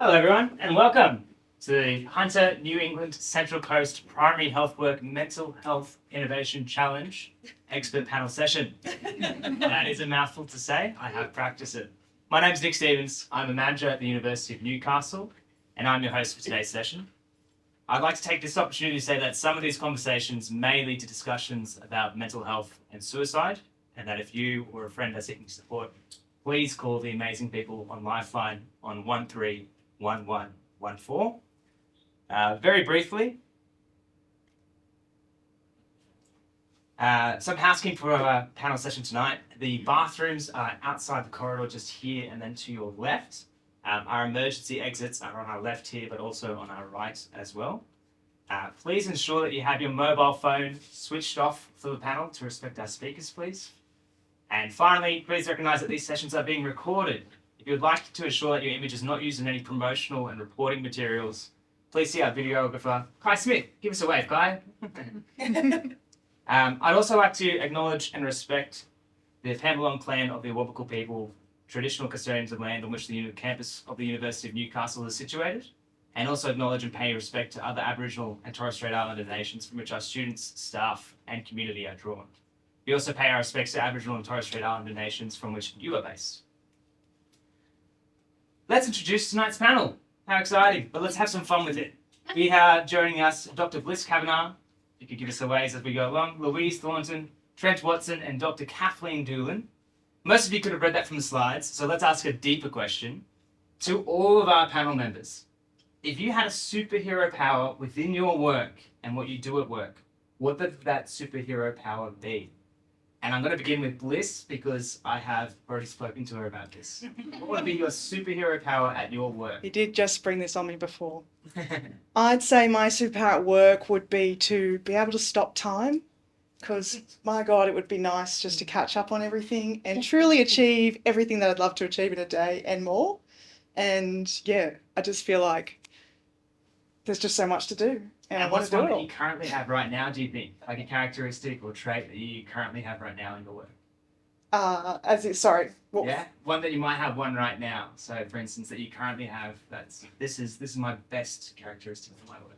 Hello, everyone, and welcome to the Hunter New England Central Coast Primary Health Work Mental Health Innovation Challenge expert panel session. That is a mouthful to say. I have practiced it. My name's Nick Stevens. I'm a manager at the University of Newcastle, and I'm your host for today's session. I'd like to take this opportunity to say that some of these conversations may lead to discussions about mental health and suicide, and that if you or a friend are seeking support, please call the amazing people on Lifeline on 131114. Very briefly, some housekeeping for our panel session tonight. The bathrooms are outside the corridor just here and then to your left. Our emergency exits are on our left here, but also on our right as well. Please ensure that you have your mobile phone switched off for the panel to respect our speakers, please. And finally, please recognise that these sessions are being recorded. If you would like to ensure that your image is not used in any promotional and reporting materials, please see our videographer, Kai Smith. Give us a wave, Kai. I'd also like to acknowledge and respect the Pambalong clan of the Awabakal people, traditional custodians of land on which the campus of the University of Newcastle is situated, and also acknowledge and pay respect to other Aboriginal and Torres Strait Islander nations from which our students, staff, and community are drawn. We also pay our respects to Aboriginal and Torres Strait Islander nations from which you are based. Let's introduce tonight's panel. How exciting, but let's have some fun with it. We have joining us Dr. Bliss Kavanagh, you could give us a wave as we go along, Louise Thornton, Trent Watson, and Dr. Kathleen Doolan. Most of you could have read that from the slides, so let's ask a deeper question to all of our panel members. If you had a superhero power within your work and what you do at work, what would that superhero power be? And I'm going to begin with Bliss because I have already spoken to her about this. What would be your superhero power at your work? You did just spring this on me before. I'd say my superpower at work would be to be able to stop time, because my God, it would be nice just to catch up on everything and truly achieve everything that I'd love to achieve in a day and more. And yeah, I just feel like there's just so much to do. And I want what's to do one it that all. you currently have right now, do you think? Like a characteristic or trait that you currently have right now in your work? What? One that you might have one right now. So for instance, that you currently have, this is my best characteristic for my work.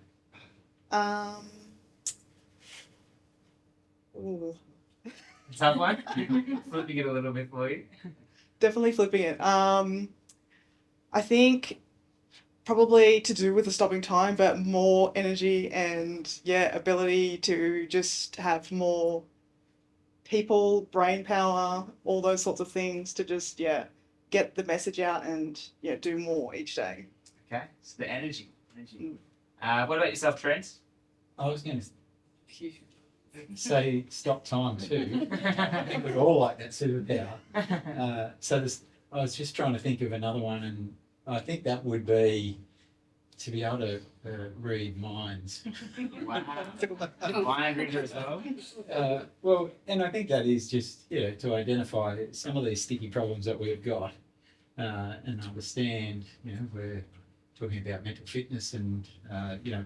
Tough one? Flipping it a little bit for you. Definitely flipping it. I think probably to do with the stopping time, but more energy and ability to just have more people, brain power, all those sorts of things to just get the message out and do more each day. Okay, so the energy. What about yourself, Trent? I was going to say stop time too. I think we'd all like that superpower. I was just trying to think of another one, and I think that would be to be able to read minds. Wow. Mind reader as well? Well, and I think that is just to identify some of these sticky problems that we've got and understand. We're talking about mental fitness and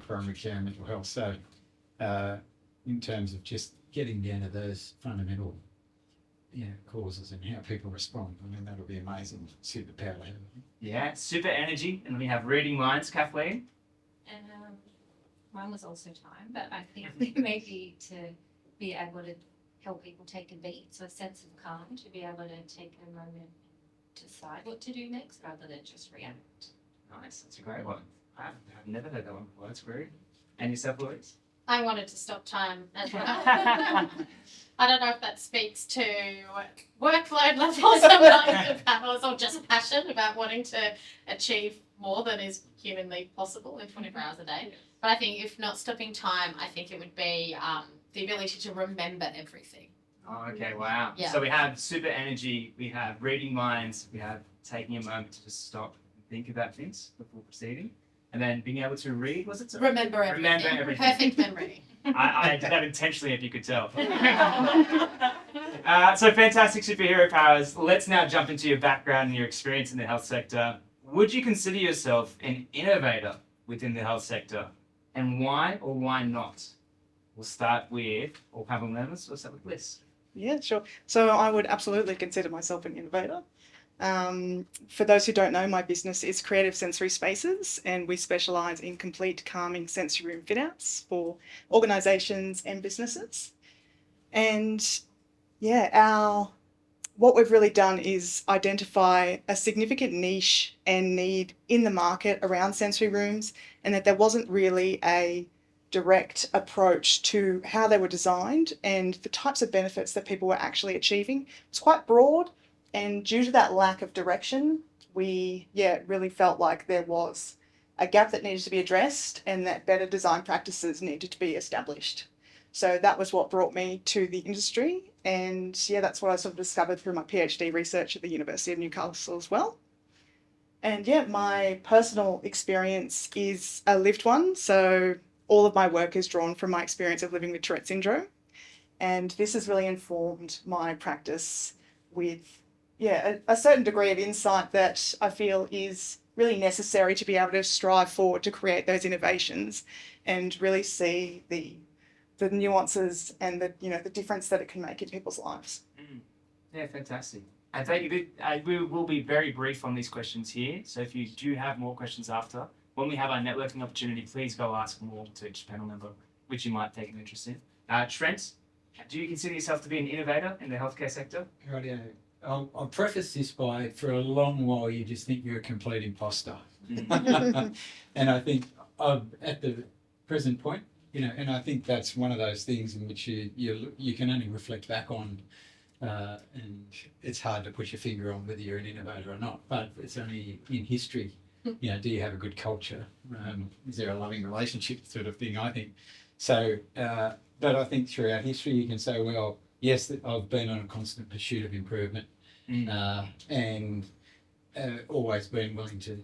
primary care and mental health. So in terms of just getting down to those fundamental causes and how people respond. I mean, that'll be amazing superpower. Yeah, super energy. And then we have reading minds, Kathleen. Mine was also time, but I think maybe to be able to help people take a beat, so a sense of calm, to be able to take a moment to decide what to do next rather than just react. Nice, that's a great one. I've never heard that one before, that's great. And yourself, Louise? I wanted to stop time as well. I don't know if that speaks to workload levels among the panels or just passion about wanting to achieve more than is humanly possible in 24 hours a day. But I think if not stopping time, I think it would be the ability to remember everything. Oh, okay, wow. Yeah. So we have super energy, we have reading minds, we have taking a moment to just stop and think about things before proceeding. And then being able to read, was it? Remember everything. Remember everything. Perfect memory. I did that intentionally, if you could tell. So fantastic superhero powers. Let's now jump into your background and your experience in the health sector. Would you consider yourself an innovator within the health sector? And why or why not? We'll start with all panel members. We'll start with Bliss. Yeah, sure. So I would absolutely consider myself an innovator. For those who don't know, my business is Creative Sensory Spaces, and we specialise in complete calming sensory room fit-outs for organisations and businesses. And yeah, what we've really done is identify a significant niche and need in the market around sensory rooms, and that there wasn't really a direct approach to how they were designed and the types of benefits that people were actually achieving. It's quite broad, and due to that lack of direction, we really felt like there was a gap that needed to be addressed and that better design practices needed to be established. So that was what brought me to the industry, and that's what I sort of discovered through my PhD research at the University of Newcastle as well. And my personal experience is a lived one, so all of my work is drawn from my experience of living with Tourette syndrome, and this has really informed my practice with a certain degree of insight that I feel is really necessary to be able to strive forward to create those innovations and really see the nuances and the difference that it can make in people's lives. Yeah, fantastic. And thank you. We will be very brief on these questions here. So if you do have more questions after, when we have our networking opportunity, please go ask more to each panel member, which you might take an interest in. Trent, do you consider yourself to be an innovator in the healthcare sector? Rightio. I'll preface this by, for a long while, you just think you're a complete imposter. And I think at the present point, and I think that's one of those things in which you can only reflect back on, and it's hard to put your finger on whether you're an innovator or not, but it's only in history, do you have a good culture? Is there a loving relationship sort of thing, I think. So, but I think throughout history you can say, well, yes, I've been on a constant pursuit of improvement, and always been willing to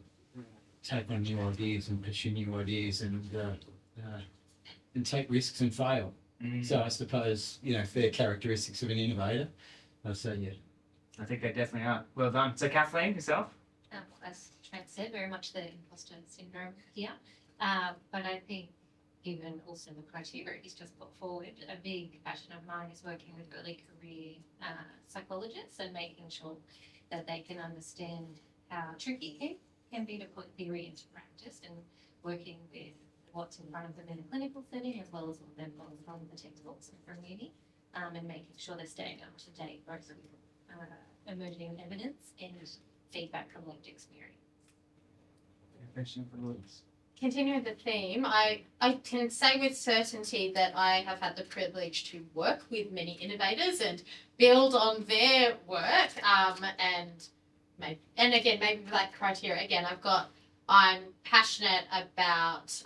take on new ideas and pursue new ideas and take risks and fail. So I suppose, if they're characteristics of an innovator, I'll say yeah. I think they definitely are. Well done. So Kathleen, yourself? As Trent said, very much the imposter syndrome here. But I think given also the criteria he's just put forward, a big passion of mine is working with early career psychologists and making sure that they can understand how tricky it can be to put theory into practice, and working with what's in front of them in a clinical setting as well as what they've got from the textbooks and from uni, and making sure they're staying up to date both with emerging evidence and feedback from lived experience. Continuing the theme, I can say with certainty that I have had the privilege to work with many innovators and build on their work, and again, maybe like criteria, again, I'm passionate about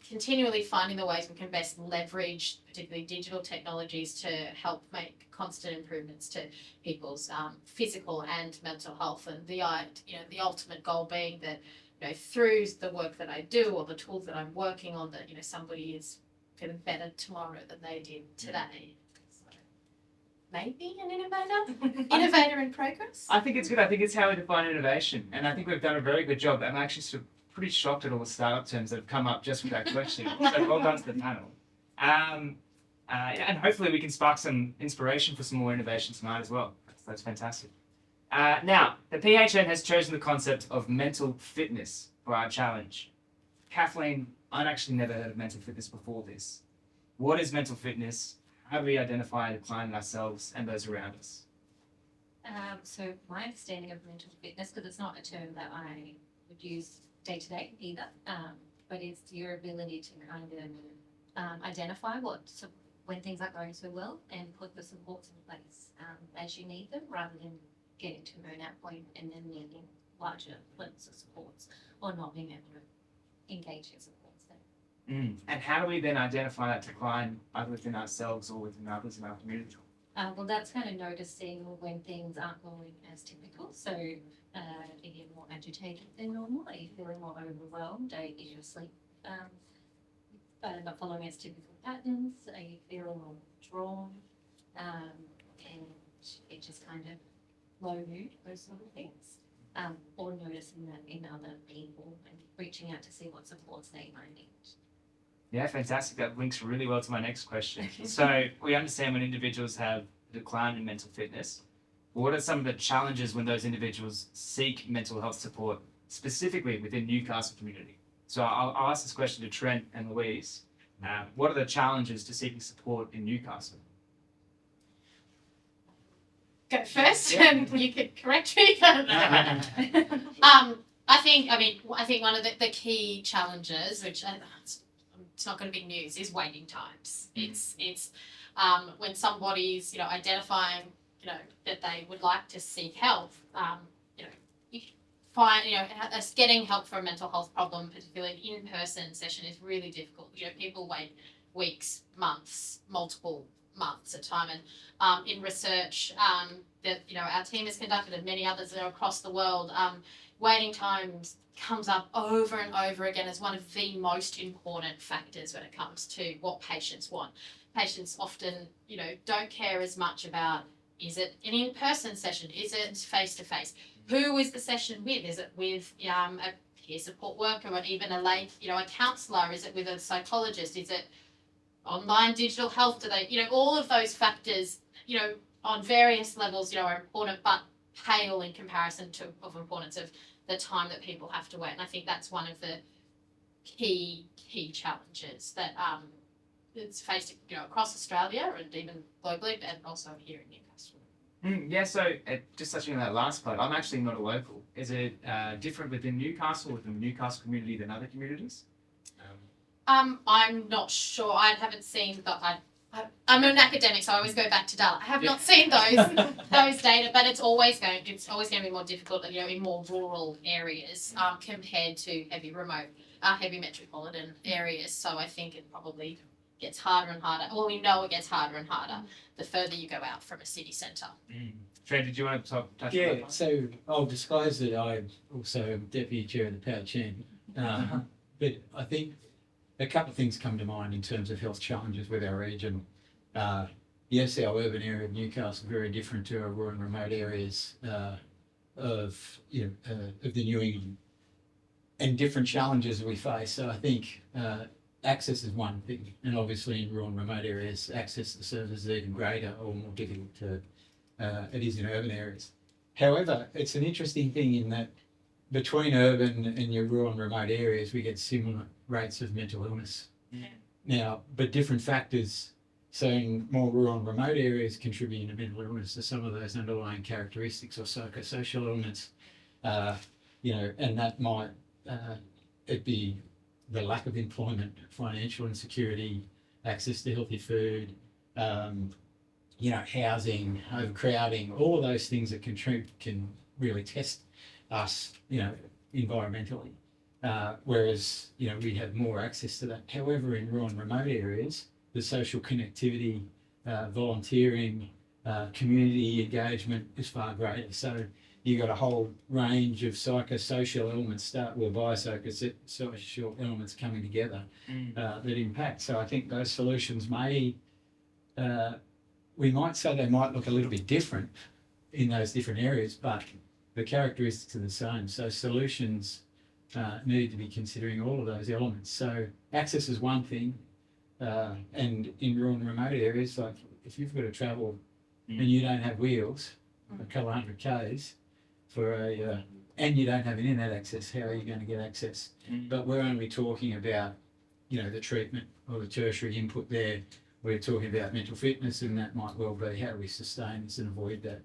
continually finding the ways we can best leverage particularly digital technologies to help make constant improvements to people's physical and mental health, and the ultimate goal being that through the work that I do or the tools that I'm working on, that somebody is feeling better tomorrow than they did today. So maybe an innovator in progress. I think it's good. I think it's how we define innovation, and I think we've done a very good job. I'm actually sort of pretty shocked at all the startup terms that have come up just with that question. So well done to the panel. And hopefully we can spark some inspiration for some more innovation tonight as well. That's fantastic. Now, the PHN has chosen the concept of mental fitness for our challenge. Kathleen, I'd actually never heard of mental fitness before this. What is mental fitness? How do we identify and decline ourselves and those around us? So my understanding of mental fitness, because it's not a term that I would use day to day either, but it's your ability to kind of identify when things aren't going so well and put the supports in place as you need them, rather than getting to a burnout point and then needing larger levels of supports or not being able to engage in supports there. And how do we then identify that decline either within ourselves or within others in our community? Well, that's kind of noticing when things aren't going as typical. So are you more agitated than normal? Are you feeling more overwhelmed? Is your sleep not following its typical patterns? Are you feeling more drawn? And it just kind of low mood, those sort of things. Or noticing that in other people and reaching out to see what supports they might need. Yeah, fantastic. That links really well to my next question. So we understand when individuals have a decline in mental fitness, what are some of the challenges when those individuals seek mental health support, specifically within Newcastle community? So I'll ask this question to Trent and Louise. What are the challenges to seeking support in Newcastle? Go first, and you could correct me. I think one of the key challenges, which it's not going to be news, is waiting times. It's when somebody's identifying that they would like to seek help. You find getting help for a mental health problem, particularly an in-person session, is really difficult. People wait weeks, months, multiple months at a time, and in research that our team has conducted and many others that are across the world, waiting times comes up over and over again as one of the most important factors when it comes to what patients want. Patients often don't care as much about, is it an in-person session, is it face-to-face, who is the session with, is it with a peer support worker or even a counsellor, is it with a psychologist, is it online digital health, do they all of those factors on various levels are important, but pale in comparison of importance of the time that people have to wait. And I think that's one of the key challenges that it's faced across Australia and even globally, and also here in Newcastle. Yeah, so just touching on that last part, I'm actually not a local. Is it different within Newcastle, within the Newcastle community than other communities? I'm not sure. I haven't seen I'm an academic, so I always go back to data. I have not seen those data, but it's always going to be more difficult, in more rural areas compared to heavy metropolitan areas. So I think it probably gets harder and harder. Well, we know it gets harder and harder the further you go out from a city centre. Trent, did you want to touch on that? Yeah, so I'll disclose that I also am deputy chair of the Power Champion. But I think a couple of things come to mind in terms of health challenges with our region. Yes, our urban area of Newcastle is very different to our rural and remote areas of the New England, and different challenges we face. So I think access is one thing, and obviously in rural and remote areas, access to services is even greater or more difficult to it is in urban areas. However, it's an interesting thing in that between urban and your rural and remote areas, we get similar rates of mental illness. Yeah. Now, but different factors. So in more rural and remote areas contributing to mental illness are some of those underlying characteristics or psychosocial elements, and that might it be the lack of employment, financial insecurity, access to healthy food, housing, overcrowding, all of those things that can really test us, environmentally. Whereas, we have more access to that. However, in rural and remote areas, the social connectivity, volunteering, community engagement is far greater. So you've got a whole range of psychosocial elements biosocial elements coming together that impact. So I think those solutions we might say they might look a little bit different in those different areas, but the characteristics are the same. So solutions need to be considering all of those elements. So access is one thing, and in rural and remote areas, like if you've got to travel and you don't have wheels, a couple of 100 k's and you don't have an internet access, how are you going to get access? But we're only talking about, the treatment or the tertiary input there. We're talking about mental fitness, and that might well be how do we sustain this and avoid that,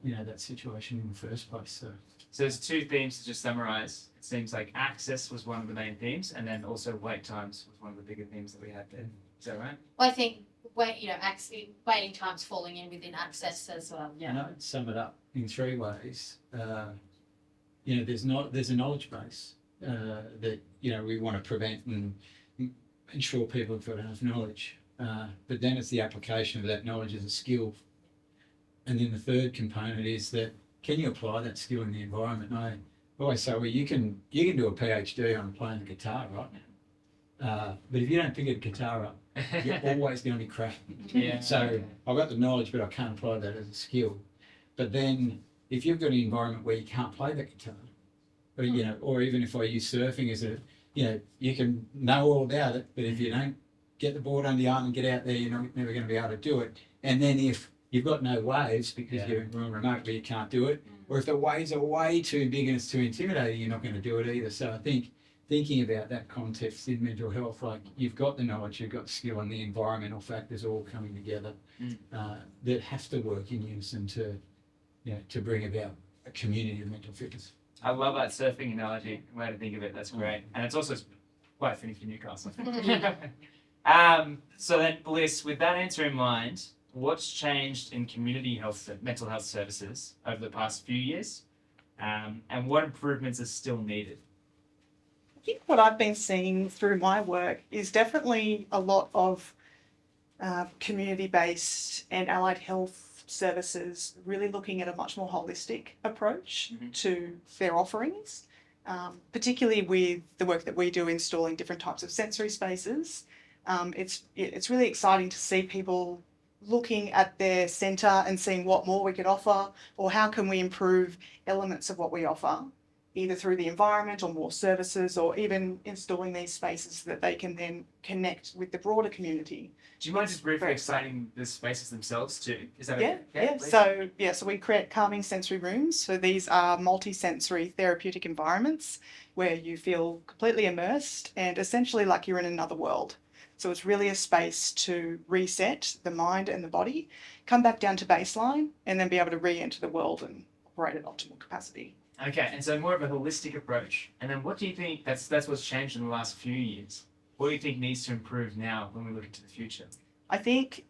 that situation in the first place. So there's two themes to just summarise. It seems like access was one of the main themes, and then also wait times was one of the bigger themes that we had there. Is that right? Well, I think waiting times falling in within access as well. Yeah. And I'd sum it up in three ways. There's a knowledge base that we want to prevent and ensure people have got enough knowledge. But then it's the application of that knowledge as a skill. And then the third component is that can you apply that skill in the environment? And I always say, well, you can do a PhD on playing the guitar, right? But if you don't pick a guitar up, you're always going to be crap. Yeah. So I've got the knowledge, but I can't apply that as a skill. But then if you've got an environment where you can't play the guitar, or even if I use surfing as you can know all about it, but if you don't get the board under your arm and get out there, you're never going to be able to do it. And then if you've got no waves because you're on remote where you can't do it. Or if the waves are way too big and it's too intimidating, you're not going to do it either. So I think thinking about that context in mental health, like you've got the knowledge, you've got the skill, and the environmental factors all coming together that have to work in unison to bring about a community of mental fitness. I love that surfing analogy, way to think of it. That's great. And it's also quite fitting for Newcastle. So then, Bliss, with that answer in mind, what's changed in community health, mental health services over the past few years? And what improvements are still needed? I think what I've been seeing through my work is definitely a lot of community-based and allied health services really looking at a much more holistic approach to their offerings, particularly with the work that we do installing different types of sensory spaces. It's really exciting to see people looking at their centre and seeing what more we could offer, or how can we improve elements of what we offer, either through the environment or more services, or even installing these spaces so that they can then connect with the broader community. Do you mind just briefly explaining the spaces themselves too? Is that Yeah. So we create calming sensory rooms. So these are multi-sensory therapeutic environments where you feel completely immersed and essentially like you're in another world. So it's really a space to reset the mind and the body, come back down to baseline, and then be able to re-enter the world and operate at optimal capacity. Okay, and so more of a holistic approach. And then what do you think, that's what's changed in the last few years? What do you think needs to improve now when we look into the future? I think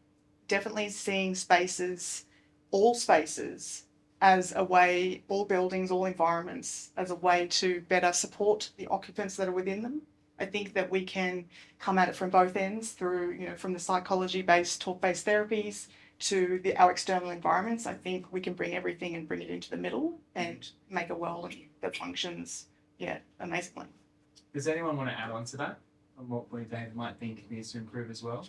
definitely seeing spaces, all spaces, as a way, all buildings, all environments, as a way to better support the occupants that are within them. I think that we can come at it from both ends through, from the psychology-based, talk-based therapies to our external environments. I think we can bring everything and bring it into the middle and make a world that functions, amazingly. Does anyone want to add on to that? On what they might think needs to improve as well?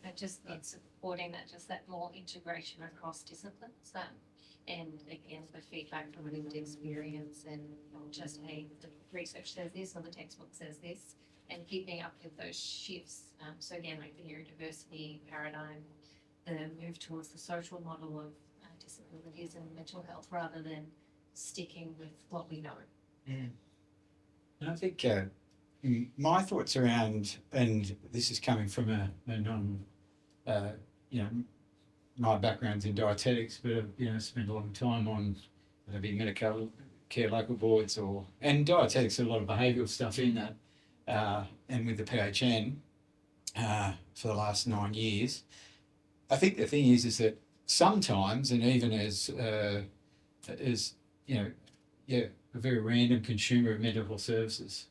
It just needs supporting that more integration across disciplines. And again, the feedback from lived experience, and not just, hey, the research says this or the textbook says this, and keeping up with those shifts. So again, like the neurodiversity paradigm, the move towards the social model of disabilities and mental health rather than sticking with what we know. And I think my thoughts around, and this is coming from a non, my background's in dietetics, but I've spent a long time on maybe medical care local boards, and dietetics, a lot of behavioural stuff in that, and with the PHN for the last 9 years. I think the thing is that sometimes, and even as a very random consumer of mental health services,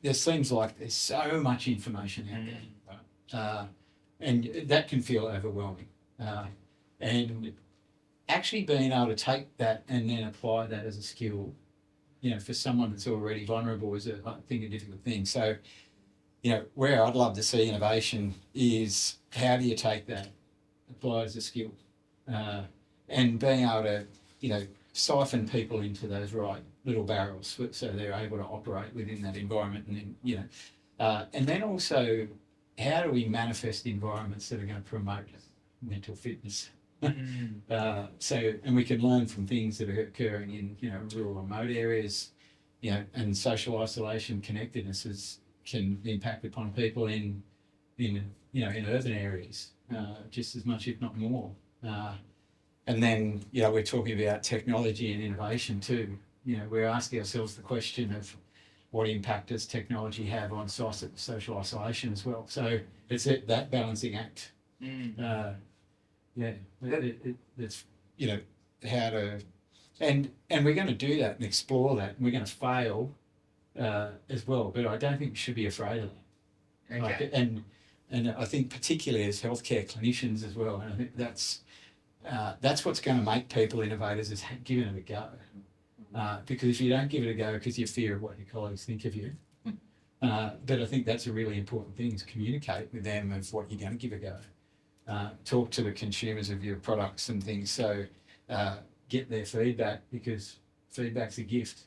there seems like there's so much information out there, and that can feel overwhelming. And actually being able to take that and then apply that as a skill, for someone that's already vulnerable is a difficult thing. So, where I'd love to see innovation is how do you take that, apply it as a skill, and being able to, siphon people into those right little barrels so they're able to operate within that environment, and then, and then also how do we manifest environments that are going to promote mental fitness? And we can learn from things that are occurring in rural remote areas, and social isolation, connectedness can impact upon people in urban areas just as much, if not more. And then we're talking about technology and innovation too. We're asking ourselves the question of what impact does technology have on social isolation as well. So it's that balancing act. It's how to, and we're going to do that and explore that, and we're going to fail as well. But I don't think we should be afraid of that. Okay. And I think particularly as healthcare clinicians as well, and I think that's what's going to make people innovators, is giving it a go. Because if you don't give it a go because you fear of what your colleagues think of you, but I think that's a really important thing, is communicate with them of what you're going to give a go. Talk to the consumers of your products and things. So get their feedback, because feedback's a gift.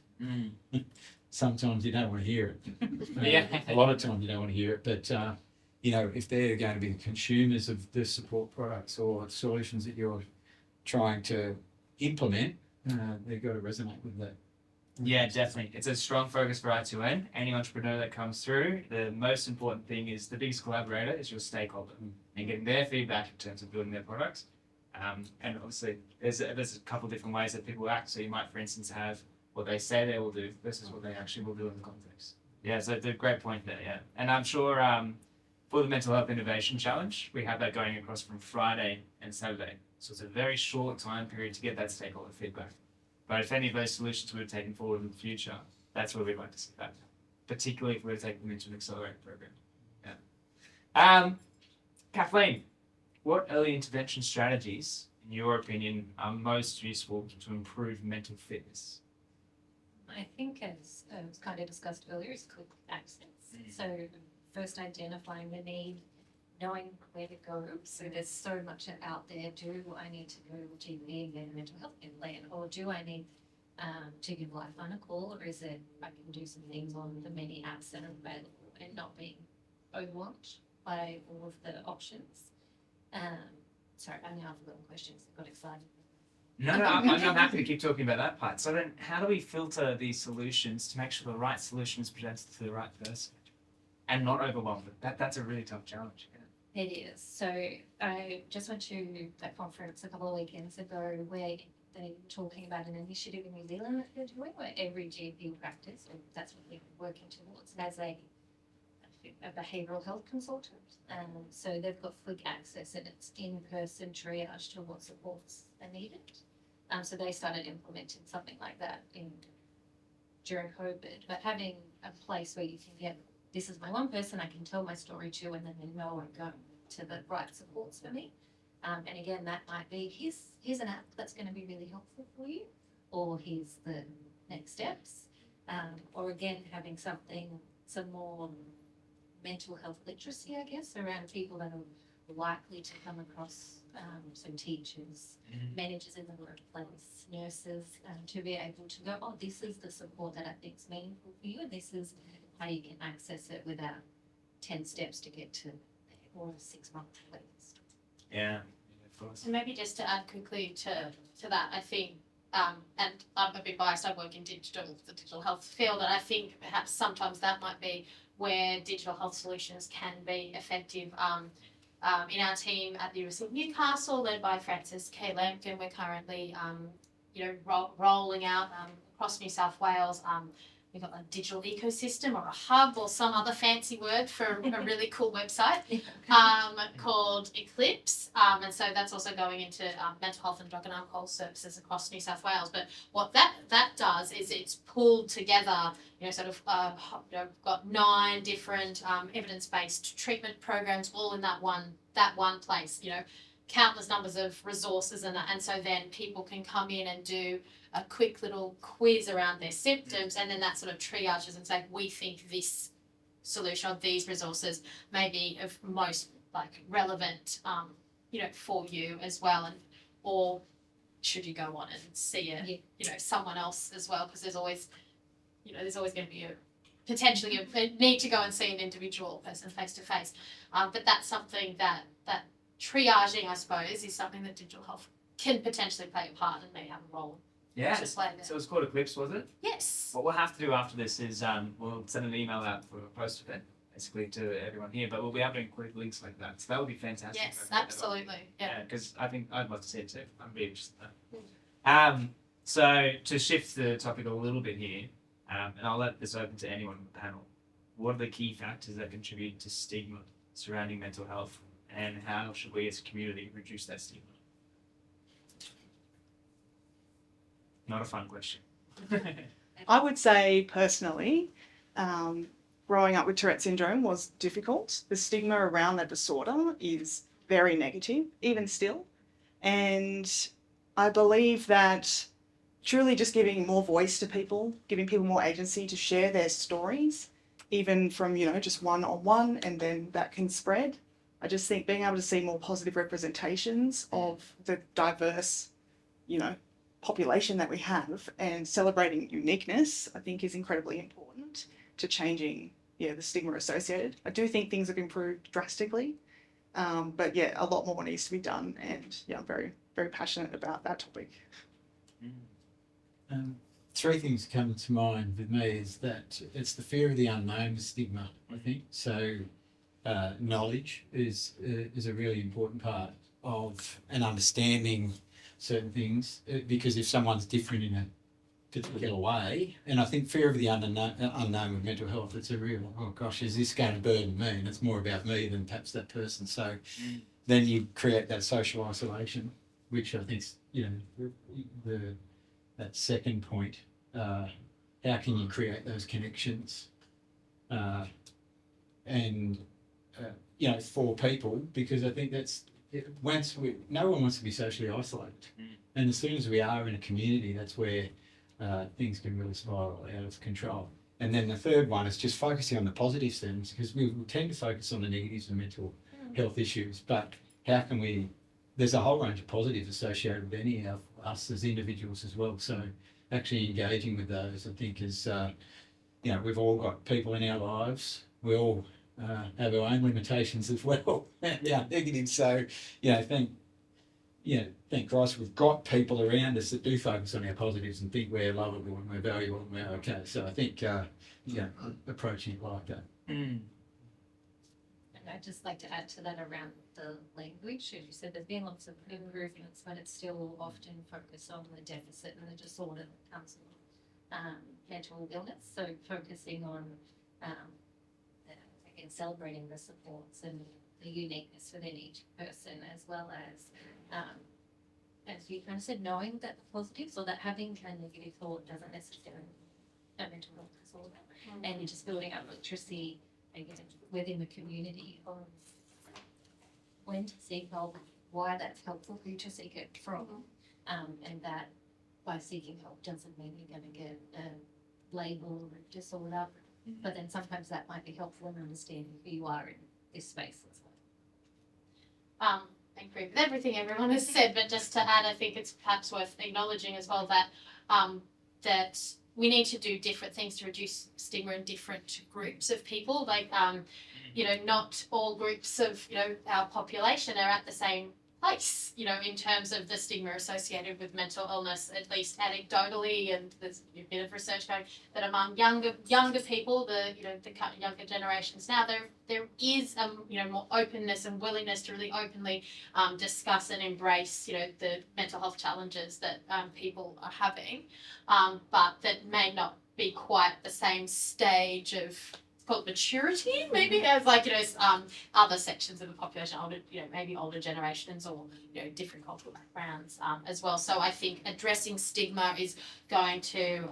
Sometimes you don't want to hear it. A lot of times you don't want to hear it, but you know, if they're going to be the consumers of the support products or solutions that you're trying to implement, they've got to resonate with that. Yeah, definitely. It's a strong focus for I2N. Any entrepreneur that comes through, the most important thing is the biggest collaborator is your stakeholder and getting their feedback in terms of building their products. And obviously, there's a couple of different ways that people act. So you might, for instance, have what they say they will do versus what they actually will do in the context. Yeah, so it's a great point there, yeah. And I'm sure for the Mental Health Innovation Challenge, we have that going across from Friday and Saturday. So it's a very short time period to get that stakeholder feedback. But if any of those solutions were taken forward in the future, that's where we'd like to see that, particularly if we were taking them into an accelerated program. Yeah. Kathleen, what early intervention strategies, in your opinion, are most useful to improve mental fitness? I think, as was kind of discussed earlier, is quick access. So first identifying the need, knowing where to go. So there's so much out there. Do I need to go to GP and get a mental health plan, or do I need to give Lifeline a call, or is it I can do some things on the many apps that are available and not being overwhelmed by all of the options? Sorry, I now have a little questions. I got excited. No, I'm happy to keep talking about that part. So then, how do we filter these solutions to make sure the right solution is presented to the right person and not overwhelm them? That's a really tough challenge. Yeah. It is. So I just went to that conference a couple of weekends ago where they were talking about an initiative in New Zealand that they're doing where every GP practice, and that's what we're working towards, has a behavioural health consultant. So they've got quick access and it's in-person triage to what supports are needed. So they started implementing something like that during COVID, but having a place where you can get, this is my one person I can tell my story to, and then they know I'm going to the right supports for me. And again, that might be, here's an app that's going to be really helpful for you, or here's the next steps. Or again, having some more mental health literacy, I guess, around people that are likely to come across, so teachers, managers in the workplace, nurses, to be able to go, oh, this is the support that I think is meaningful for you, and this is how you can access it without 10 steps to get to there, or a 6-month at least. Yeah, of course. And maybe just to add quickly to that, I think, and I'm a bit biased, I work in the digital health field, and I think perhaps sometimes that might be where digital health solutions can be effective. In our team at the University of Newcastle, led by Francis K. Lampkin, we're currently, rolling out across New South Wales. We've got a digital ecosystem or a hub or some other fancy word for a really cool website called Eclipse. And so that's also going into mental health and drug and alcohol services across New South Wales. But what that does is it's pulled together, got 9 different evidence-based treatment programs all in that one place, countless numbers of resources and so then people can come in and do a quick little quiz around their symptoms, and then that sort of triages and say, we think this solution or these resources may be of most relevant, for you as well, and or should you go on and see someone else as well, because there's always going to be potentially a need to go and see an individual person face to face, but that's something that triaging, I suppose, is something that digital health can potentially play a part and may have a role. Yeah. Just like that. So it's called Eclipse, was it? Yes. What we'll have to do after this is we'll send an email out for a post event, basically to everyone here, but we'll be able to include links like that. So that would be fantastic. Yes, absolutely. Yeah. Because I think I'd love to see it too. I'm really interested in that. So to shift the topic a little bit here, and I'll let this open to anyone on the panel, what are the key factors that contribute to stigma surrounding mental health, and how should we as a community reduce that stigma? Not a fun question. I would say personally, growing up with Tourette syndrome was difficult. The stigma around that disorder is very negative, even still. And I believe that truly just giving more voice to people, giving people more agency to share their stories, even from, just one-on-one, and then that can spread. I just think being able to see more positive representations of the diverse, population that we have and celebrating uniqueness, I think is incredibly important to changing the stigma associated. I do think things have improved drastically, but yeah, a lot more needs to be done, and yeah, I'm very, very passionate about that topic. Three things come to mind with me is that it's the fear of the unknown, stigma, I think. So knowledge is a really important part of an understanding certain things, because if someone's different in a particular way, and I think fear of the unknown with mental health, it's a real, oh gosh, is this going to burden me? And it's more about me than perhaps that person. So then you create that social isolation, which I think's, that second point. How can you create those connections? For people, because I think no one wants to be socially isolated, and as soon as we are in a community, that's where things can really spiral out of control. And then the third one is just focusing on the positive things, because we tend to focus on the negatives of mental health issues, but how can we? There's a whole range of positives associated with any of us as individuals as well. So actually engaging with those, I think, is we've all got people in our lives. We all have our own limitations as well, our negatives. So thank Christ we've got people around us that do focus on our positives and think we're lovable and we're valuable and we're okay. So I think approaching it like that. And I'd just like to add to that around the language. As you said, there's been lots of improvements, but it's still often focused on the deficit and the disorder that comes with mental illness. So focusing on, again, celebrating the supports and the uniqueness within each person, as well as you kind of said, knowing that the positives, or that having a negative thought doesn't necessarily a mental health disorder, and you're just building up literacy again within the community of when to seek help, why that's helpful, who to seek it from, and that by seeking help doesn't mean you're going to get a label or a disorder, but then sometimes that might be helpful in understanding who you are in this space as well. I agree with everything everyone has said, but just to add, I think it's perhaps worth acknowledging as well that that we need to do different things to reduce stigma in different groups of people. Like, not all groups of, our population are at the same place, in terms of the stigma associated with mental illness, at least anecdotally, and there's a bit of research going that among younger people, the younger generations now, there is more openness and willingness to really openly discuss and embrace, the mental health challenges that people are having, but that may not be quite the same stage of called maturity, maybe, as other sections of the population, maybe older generations, or different cultural backgrounds as well. So I think addressing stigma is going to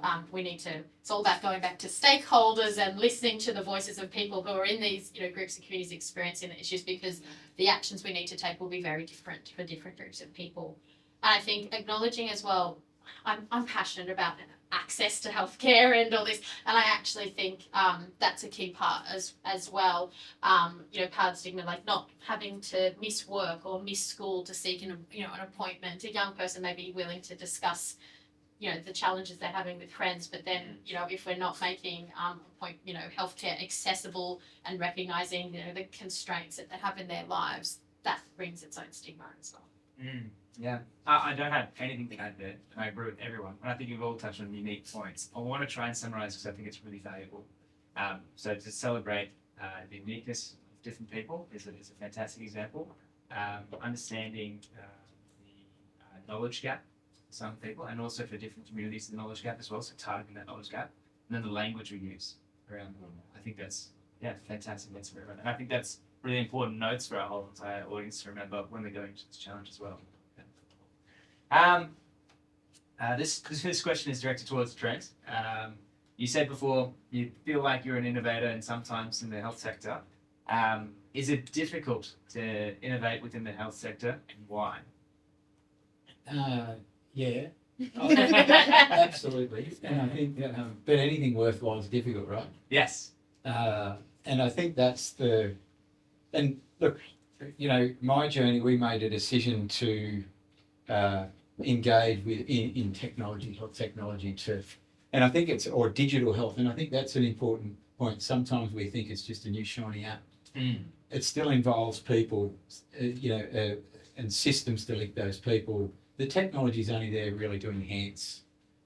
it's all about going back to stakeholders and listening to the voices of people who are in these groups and communities experiencing the issues, because the actions we need to take will be very different for different groups of people. And I think acknowledging as well, I'm passionate about access to healthcare and all this, and I actually think that's a key part as well. Part of stigma, like not having to miss work or miss school to seek an appointment. A young person may be willing to discuss the challenges they're having with friends, but then if we're not making healthcare accessible and recognizing the constraints that they have in their lives, that brings its own stigma as well. Yeah, I don't have anything to add there. I agree with everyone, and I think you've all touched on unique points. I want to try and summarize because I think it's really valuable. So to celebrate the uniqueness of different people is a fantastic example. Understanding the knowledge gap for some people, and also for different communities, the knowledge gap as well. So targeting that knowledge gap, and then the language we use around. I think that's fantastic. That's for everyone, and I think that's really important notes for our whole entire audience to remember when they're going into this challenge as well. This question is directed towards Trent. You said before you feel like you're an innovator, and sometimes in the health sector. Is it difficult to innovate within the health sector, and why? Yeah, absolutely. And I think but anything worthwhile is difficult, right? Yes. And I think that's and look, my journey, we made a decision to engage in technology, health technology, and I think or digital health, and I think that's an important point, sometimes we think it's just a new shiny app. Mm. It still involves people, and systems to link those people. The technology is only there really to enhance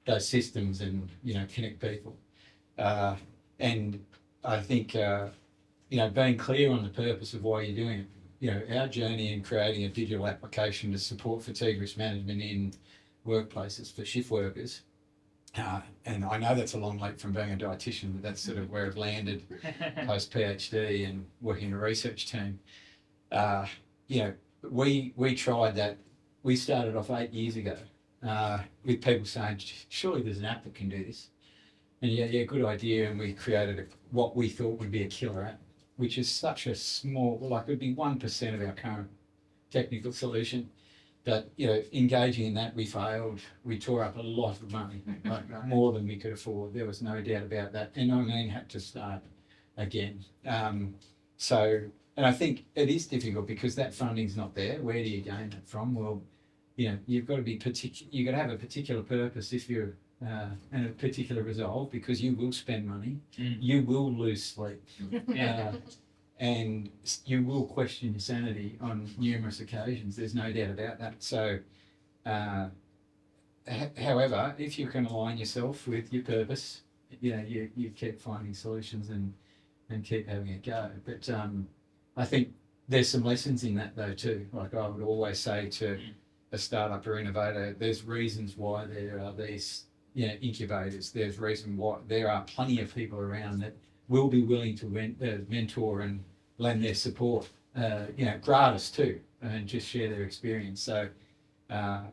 those systems and connect people. And I think being clear on the purpose of why you're doing it. Our journey in creating a digital application to support fatigue risk management in workplaces for shift workers. And I know that's a long leap from being a dietitian, but that's sort of where I've landed post PhD and working in a research team. We tried that. We started off 8 years ago with people saying, surely there's an app that can do this. And yeah, good idea. And we created what we thought would be a killer app, which is such a small, like it would be 1% of our current technical solution. But engaging in that, we failed. We tore up a lot of money, like more than we could afford. There was no doubt about that. And had to start again. And I think it is difficult because that funding's not there. Where do you gain it from? Well, you've got to be you've got to have a particular purpose if you're and a particular resolve, because you will spend money, you will lose sleep, and you will question your sanity on numerous occasions. There's no doubt about that. So, however, if you can align yourself with your purpose, you keep finding solutions and keep having a go. But I think there's some lessons in that though too. Like I would always say to a startup or innovator, there's reasons why there are these incubators. There's reason why there are plenty of people around that will be willing to mentor and lend their support, gratis too, and just share their experience. So, but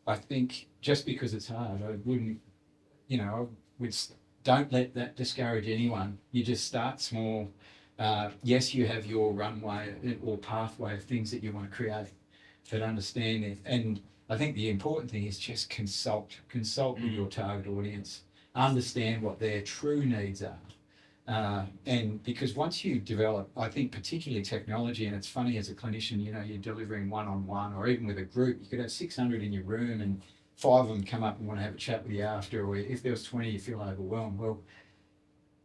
I think just because it's hard, I wouldn't, don't let that discourage anyone. You just start small. Yes, you have your runway or pathway of things that you want to create, but understand it. And I think the important thing is just consult with your target audience, understand what their true needs are. And because once you develop, I think particularly technology, and it's funny as a clinician, you're delivering one-on-one or even with a group, you could have 600 in your room and 5 of them come up and want to have a chat with you after, or if there was 20, you feel overwhelmed. Well,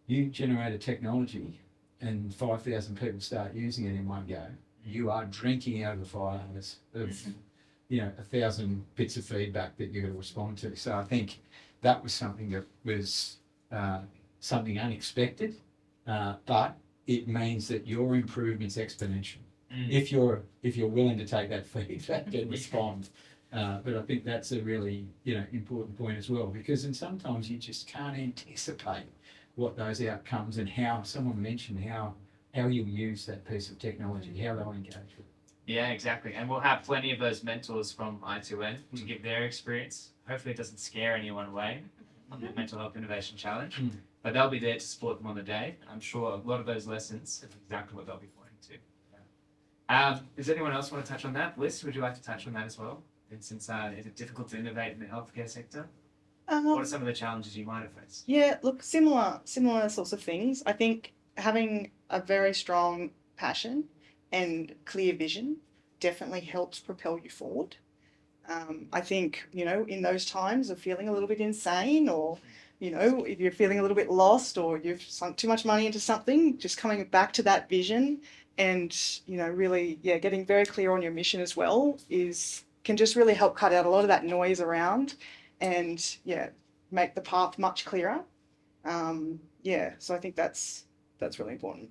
you generate a technology and 5,000 people start using it in one go. You are drinking out of the fire of 1,000 bits of feedback that you're going to respond to. So I think that was something that was something unexpected, but it means that your improvement's exponential. If you're willing to take that feedback and respond. But I think that's a really important point as well, because sometimes you just can't anticipate what those outcomes and how someone mentioned how you'll use that piece of technology, how they'll engage with it. Yeah, exactly. And we'll have plenty of those mentors from I2N to give their experience. Hopefully it doesn't scare anyone away on the Mental Health Innovation Challenge, but they'll be there to support them on the day. I'm sure a lot of those lessons is exactly what they'll be pointing to. Does anyone else want to touch on that? Bliss, would you like to touch on that as well? And since is it difficult to innovate in the healthcare sector? What are some of the challenges you might have faced? Yeah, look, similar sorts of things. I think having a very strong passion and clear vision definitely helps propel you forward. I think, in those times of feeling a little bit insane, or, if you're feeling a little bit lost or you've sunk too much money into something, just coming back to that vision and, really, getting very clear on your mission as well can just really help cut out a lot of that noise around and, make the path much clearer. So I think that's really important.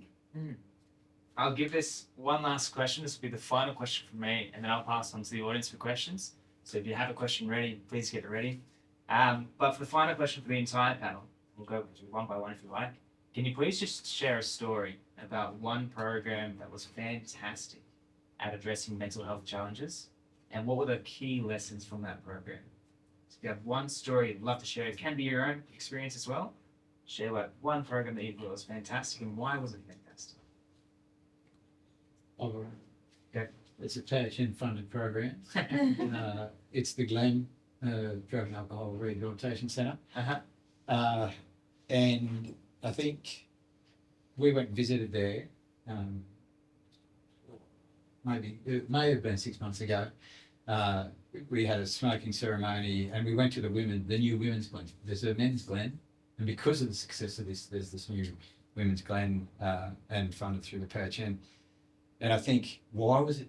I'll give this one last question. This will be the final question from me, and then I'll pass on to the audience for questions. So if you have a question ready, please get it ready. But for the final question for the entire panel, we'll go one by one if you like. Can you please just share a story about one program that was fantastic at addressing mental health challenges, and what were the key lessons from that program? So if you have one story you'd love to share, it can be your own experience as well. Share like one program that you thought was fantastic and why was it fantastic? Okay. It's a PHN-funded program. It's the Glen Drug and Alcohol Rehabilitation Centre. And I think we went and visited there. It may have been 6 months ago. We had a smoking ceremony, and we went to the new women's Glen. There's a men's Glen, And because of the success of this, there's this new Women's Glen and funded through the Pouch. And I think, why is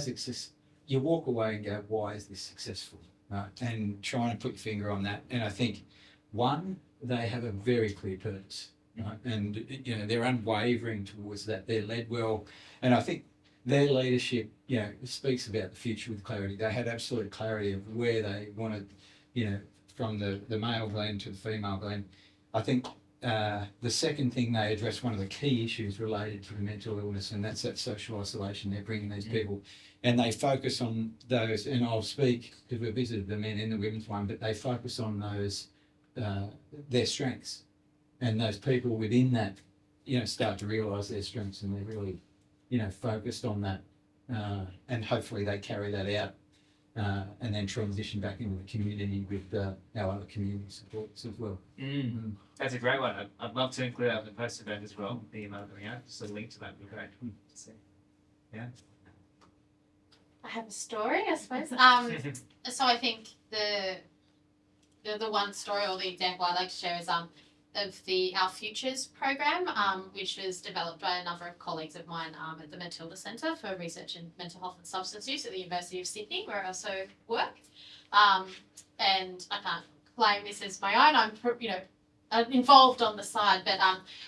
it, you walk away and go, why is this successful? Right? And trying to put your finger on that. And I think, one, they have a very clear purpose, right? And, you know, they're unwavering towards that. They're led well. And I think their leadership, you know, speaks about the future with clarity. They had absolute clarity of where they wanted, you know, from the male Glen to the female Glen. I think the second thing, they address one of the key issues related to the mental illness, and that's that social isolation. They're bringing these people, and they focus on those, and I'll speak because we visited the men and the women's one, but they focus on those, their strengths, and those people within that, you know, start to realise their strengths, and they're really, you know, focused on that, and hopefully they carry that out. And then transition back into the community with our other community supports as well. That's a great one. I'd love to include that in the post event as well, the email coming out. Just a link to that would be great to see. Yeah. I have a story, I suppose. So I think the one story or the example I like to share is of the Our Futures program, which was developed by a number of colleagues of mine at the Matilda Centre for Research in Mental Health and Substance Use at the University of Sydney, where I also work. And I can't claim this as my own. I'm involved on the side, but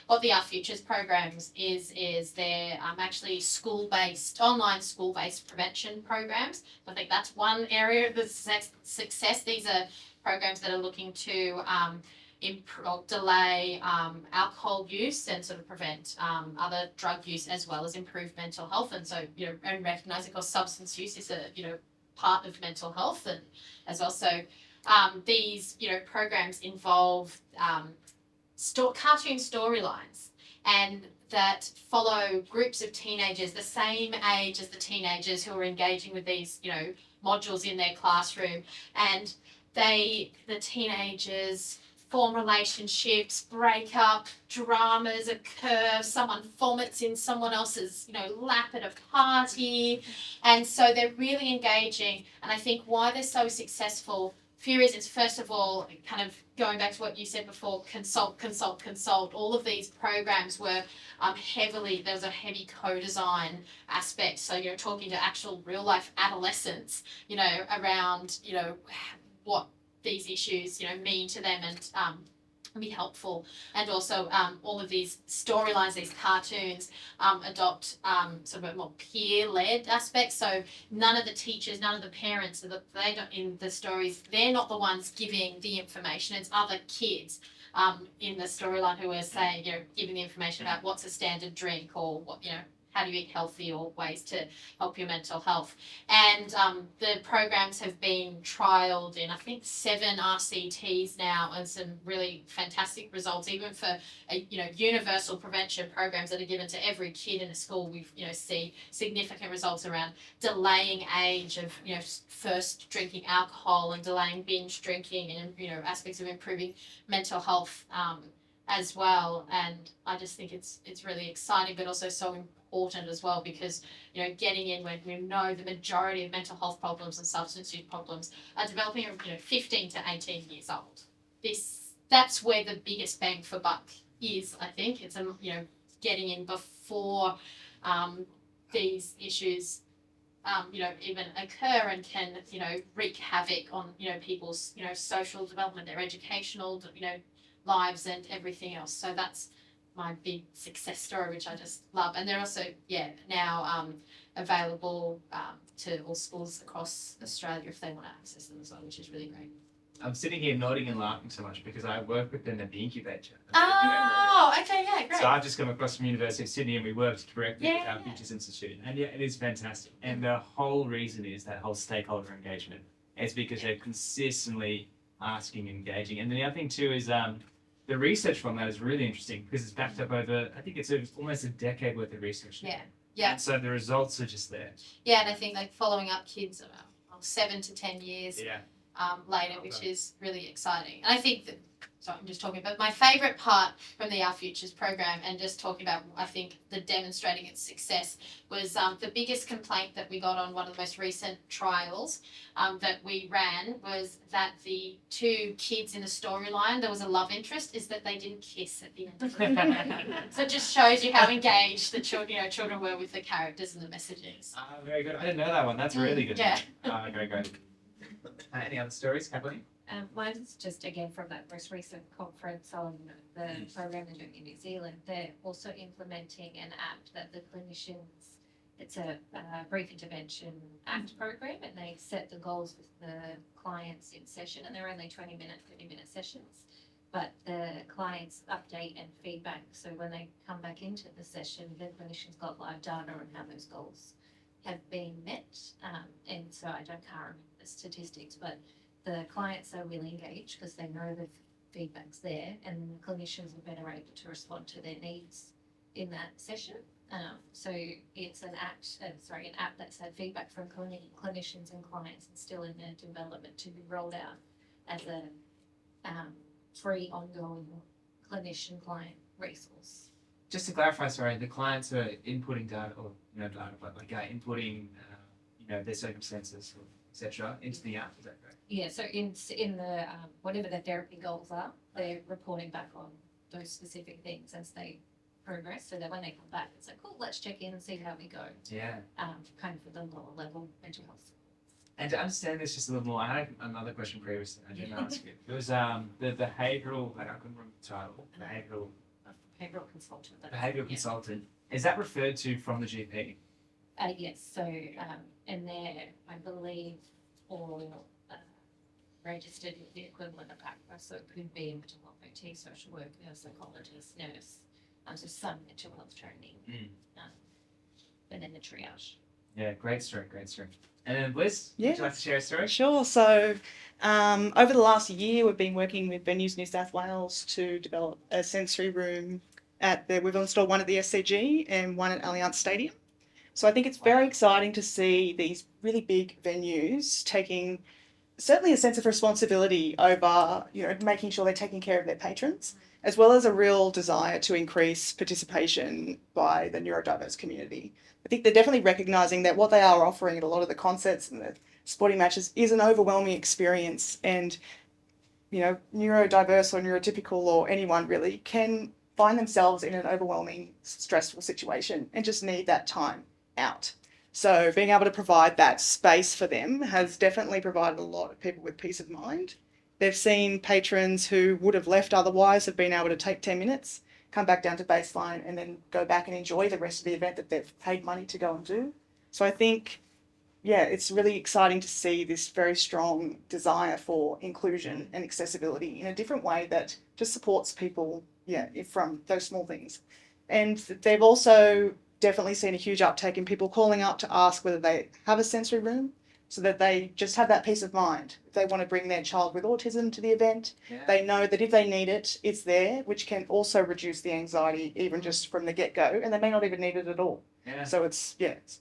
what the Our Futures programs is they're actually online school-based prevention programs. I think that's one area of the success. These are programs that are looking to delay alcohol use and sort of prevent other drug use, as well as improve mental health. And so, you know, and recognise, of course, substance use is a, you know, part of mental health, and as well. So these, you know, programs involve cartoon storylines, and that follow groups of teenagers the same age as the teenagers who are engaging with these, you know, modules in their classroom. And the teenagers form relationships, break up, dramas occur, someone vomits in someone else's, you know, lap at a party. And so they're really engaging. And I think why they're so successful, few reasons. First of all, kind of going back to what you said before, consult. All of these programs were there was a heavy co-design aspect. So, you know, talking to actual real life adolescents, you know, around, you know, what these issues, you know, mean to them, and be helpful. And also all of these storylines, these cartoons adopt sort of a more peer-led aspect. So none of the teachers, none of the parents, they don't, in the stories, they're not the ones giving the information. It's other kids in the storyline who are saying, you know, giving the information about what's a standard drink, or what, you know, how do you eat healthy, or ways to help your mental health. And the programs have been trialled in, I think, 7 RCTs now, and some really fantastic results, even for you know, universal prevention programs that are given to every kid in a school. We've, you know, see significant results around delaying age of, you know, first drinking alcohol, and delaying binge drinking, and, you know, aspects of improving mental health as well. And I just think it's really exciting, but also so important as well, because, you know, getting in when we know the majority of mental health problems and substance use problems are developing at, you know, 15 to 18 years old. That's where the biggest bang for buck is, I think. It's you know, getting in before these issues you know, even occur, and can, you know, wreak havoc on, you know, people's, you know, social development, their educational, you know, lives and everything else. So that's my big success story, which I just love. And they're also, now available to all schools across Australia if they want to access them as well, which is really great. I'm sitting here nodding and laughing so much because I work with them at the incubator. Oh, okay, yeah, great. So I've just come across from University of Sydney, and we worked directly with our Yeah. Futures Institute. And yeah, it is fantastic. And the whole reason is that whole stakeholder engagement. It's because they're consistently asking and engaging. And the other thing too is the research from that is really interesting because it's backed up over, I think it's almost a decade worth of research. Yeah. Yeah. And so the results are just there. Yeah, and I think like following up kids about 7 to 10 years Yeah. later, which is really exciting. And I think that so I'm just talking about my favourite part from the Our Futures program, and just talking about, I think, the demonstrating its success was the biggest complaint that we got on one of the most recent trials that we ran was that the two kids in the storyline, there was a love interest, is that they didn't kiss at the end of it. So it just shows you how engaged the children were with the characters and the messages. Very good. I didn't know that one. That's really good. Yeah. Okay, great. Any other stories, Kathleen? Mine's just again from that most recent conference on the program they're doing in New Zealand. They're also implementing an app that the clinicians, it's a brief intervention act program, and they set the goals with the clients in session, and they're only 20-minute, 30-minute sessions. But the clients update and feedback, so when they come back into the session, the clinicians got live data on how those goals have been met. And so I can't remember the statistics, but the clients are really engaged because they know the feedback's there, and the clinicians are better able to respond to their needs in that session. So it's an app that's had feedback from clinicians and clients, and still in their development to be rolled out as a free ongoing clinician-client resource. Just to clarify, sorry, the clients are inputting data, or data, but inputting their circumstances, etc., into the app. Is that correct? Yeah, so in the whatever their therapy goals are, they're reporting back on those specific things as they progress, so that when they come back, it's like, cool, let's check in and see how we go. Yeah. Kind of for the lower level mental health. And to understand this just a little more, I had another question previously. I didn't ask it. It was the behavioural. I couldn't remember the title. Behavioural consultant. Behavioural consultant. Is that referred to from the GP? Yes. So and they're, I believe, all registered with the equivalent of ACPA, so it could be a mental health OT, social worker, psychologist, nurse, so some mental health training, and then the triage. Yeah, great story. And then Bliss, Yeah. would you like to share a story? Sure. So, over the last year, we've been working with Venues New South Wales to develop a sensory room we've installed one at the SCG and one at Allianz Stadium. So I think it's very exciting to see these really big venues taking certainly a sense of responsibility over, making sure they're taking care of their patrons, as well as a real desire to increase participation by the neurodiverse community. I think they're definitely recognising that what they are offering at a lot of the concerts and the sporting matches is an overwhelming experience, and neurodiverse or neurotypical or anyone really can find themselves in an overwhelming, stressful situation and just need that time out. So being able to provide that space for them has definitely provided a lot of people with peace of mind. They've seen patrons who would have left otherwise have been able to take 10 minutes, come back down to baseline, and then go back and enjoy the rest of the event that they've paid money to go and do. So I think, it's really exciting to see this very strong desire for inclusion and accessibility in a different way that just supports people, from those small things. And they've also definitely seen a huge uptake in people calling up to ask whether they have a sensory room, so that they just have that peace of mind. If they want to bring their child with autism to the event, they know that if they need it, it's there, which can also reduce the anxiety even just from the get-go, and they may not even need it at all. Yeah. So it's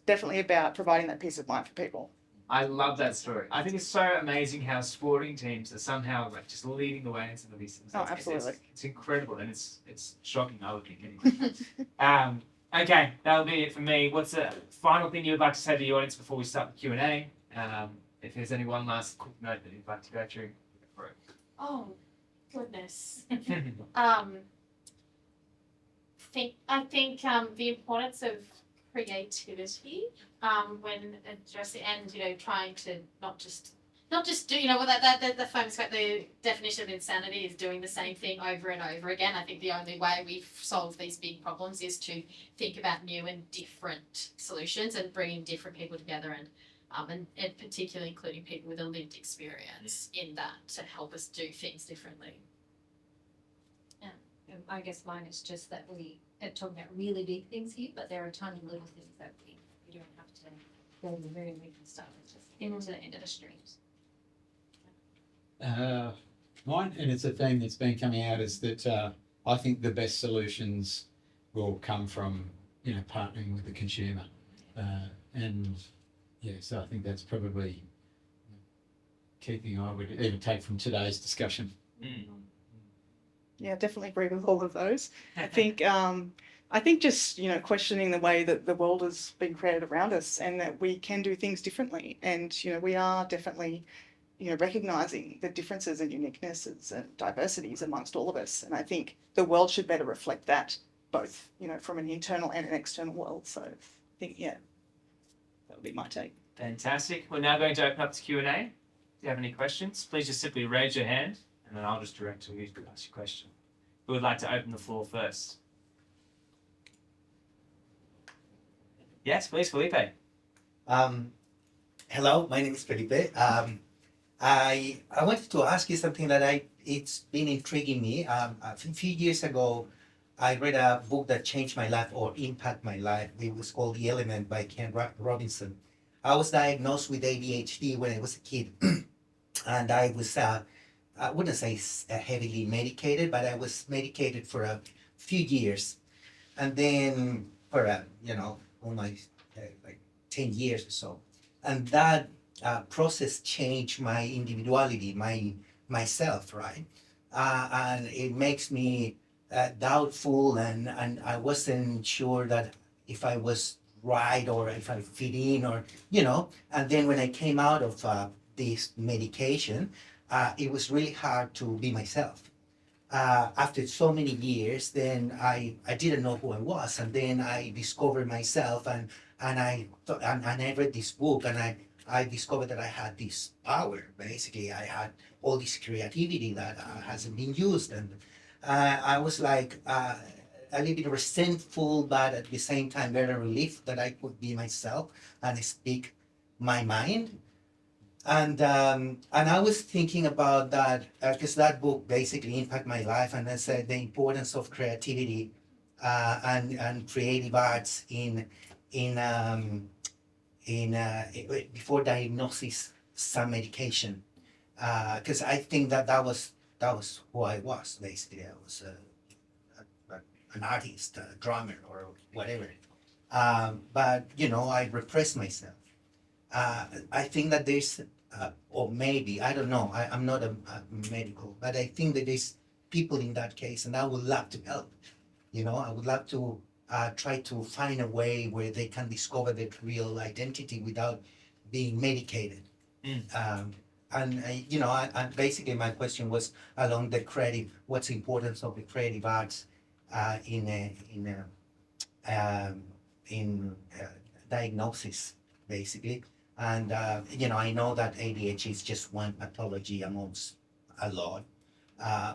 definitely about providing that peace of mind for people. I love that story. I think it's so amazing how sporting teams are somehow just leading the way in some of these things. Oh, absolutely. It's incredible, and it's shocking, I would think, anyway. Okay, that'll be it for me. What's the final thing you would like to say to the audience before we start the Q&A? If there's any one last quick note that you'd like to go through, go for it. Oh, goodness. I think the importance of creativity when addressing and trying to not just do that the famous the definition of insanity is doing the same thing over and over again. I think the only way we solve these big problems is to think about new and different solutions and bringing different people together, and particularly including people with a lived experience in that to help us do things differently. I guess mine is just that we are talking about really big things here, but there are tiny little things that we don't have to go to the moon. We can start with just get into the end of the streams. Mine, and it's a theme that's been coming out, is that I think the best solutions will come from partnering with the consumer, so I think that's probably key thing I would even take from today's discussion. Yeah, definitely agree with all of those. I think just, you know, questioning the way that the world has been created around us and that we can do things differently. And, you know, we are definitely, you know, recognizing the differences and uniquenesses and diversities amongst all of us. And I think the world should better reflect that, both, you know, from an internal and an external world. So I think, yeah, that would be my take. Fantastic. We're now going to open up to Q&A. If you have any questions, please just simply raise your hand and then I'll just direct to you to ask your question. Who would like to open the floor first? Yes, please, Felipe. Hello, my name is Felipe. I wanted to ask you something that it's been intriguing me. A few years ago, I read a book that changed my life or impacted my life. It was called The Element by Ken Robinson. I was diagnosed with ADHD when I was a kid, and I was I wouldn't say heavily medicated, but I was medicated for a few years, and then for almost like 10 years or so, and that process changed my individuality, myself, right? And it makes me doubtful, and I wasn't sure that if I was right or if I fit in, or And then when I came out of this medication, it was really hard to be myself. After so many years, then I didn't know who I was, and then I discovered myself, and I read this book, and I discovered that I had this power. Basically, I had all this creativity that hasn't been used, and I was like a little bit resentful, but at the same time very relieved that I could be myself and speak my mind. And I was thinking about that because that book basically impacted my life, and I said the importance of creativity and creative arts in before diagnosis, some medication, because I think that was who I was. Basically, I was an artist, a drummer, or whatever. But I repressed myself. I think that there's, or maybe, I don't know, I'm not a medical, but I think that there's people in that case, and I would love to help. I would love to try to find a way where they can discover their real identity without being medicated. And basically my question was along the what's the importance of the creative arts in diagnosis, basically. And I know that ADHD is just one pathology amongst a lot,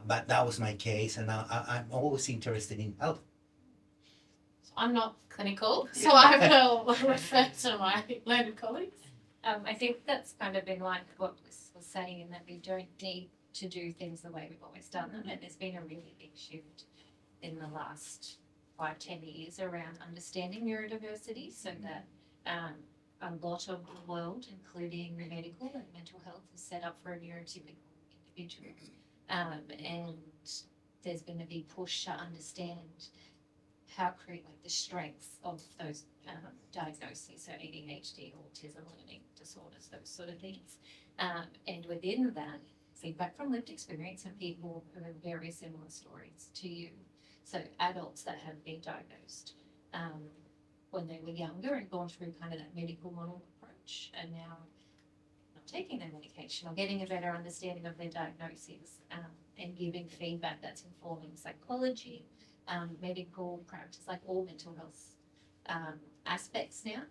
but that was my case, and I'm always interested in health. I'm not clinical, so I will refer to my learned colleagues. I think that's kind of in line with what Liz was saying, in that we don't need to do things the way we've always done them, and there's been a really big shift in the last 5-10 years around understanding neurodiversity, so that a lot of the world, including medical and mental health, is set up for a neurotypical individual. And there's been a big push to understand how the strengths of those diagnoses, so ADHD, autism, learning disorders, those sort of things. And within that, feedback from lived experience and people who have very similar stories to you. So adults that have been diagnosed when they were younger and gone through kind of that medical model approach, and now not taking their medication or getting a better understanding of their diagnoses, and giving feedback that's informing psychology, medical practice, like all mental health aspects now.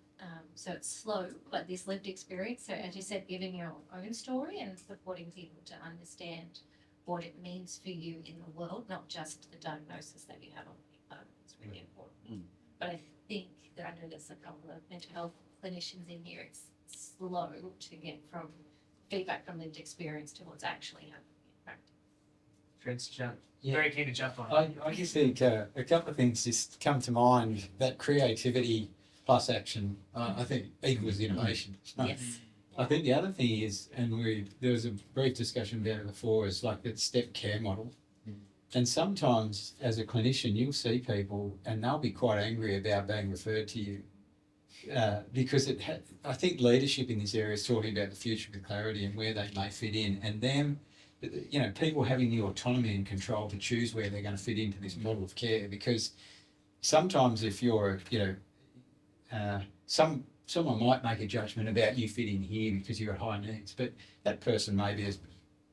So it's slow, but this lived experience, so as you said, giving your own story and supporting people to understand what it means for you in the world, not just the diagnosis that you have on paper. It's really important. But I think that I know there's a couple of mental health clinicians in here, it's slow to get from feedback from lived experience to what's actually happening in practice. Friends, jump. Yeah. Very keen to jump on. I just think a couple of things just come to mind. That creativity plus action, I think, equals innovation. Yes. I think the other thing is, and there was a brief discussion about it before, is like that step care model. And sometimes as a clinician, you'll see people and they'll be quite angry about being referred to you because I think leadership in this area is talking about the future with clarity and where they may fit in, and them you know, people having the autonomy and control to choose where they're going to fit into this model of care. Because sometimes if you're, you know, someone might make a judgment about you fitting here because you've got high needs, but that person maybe has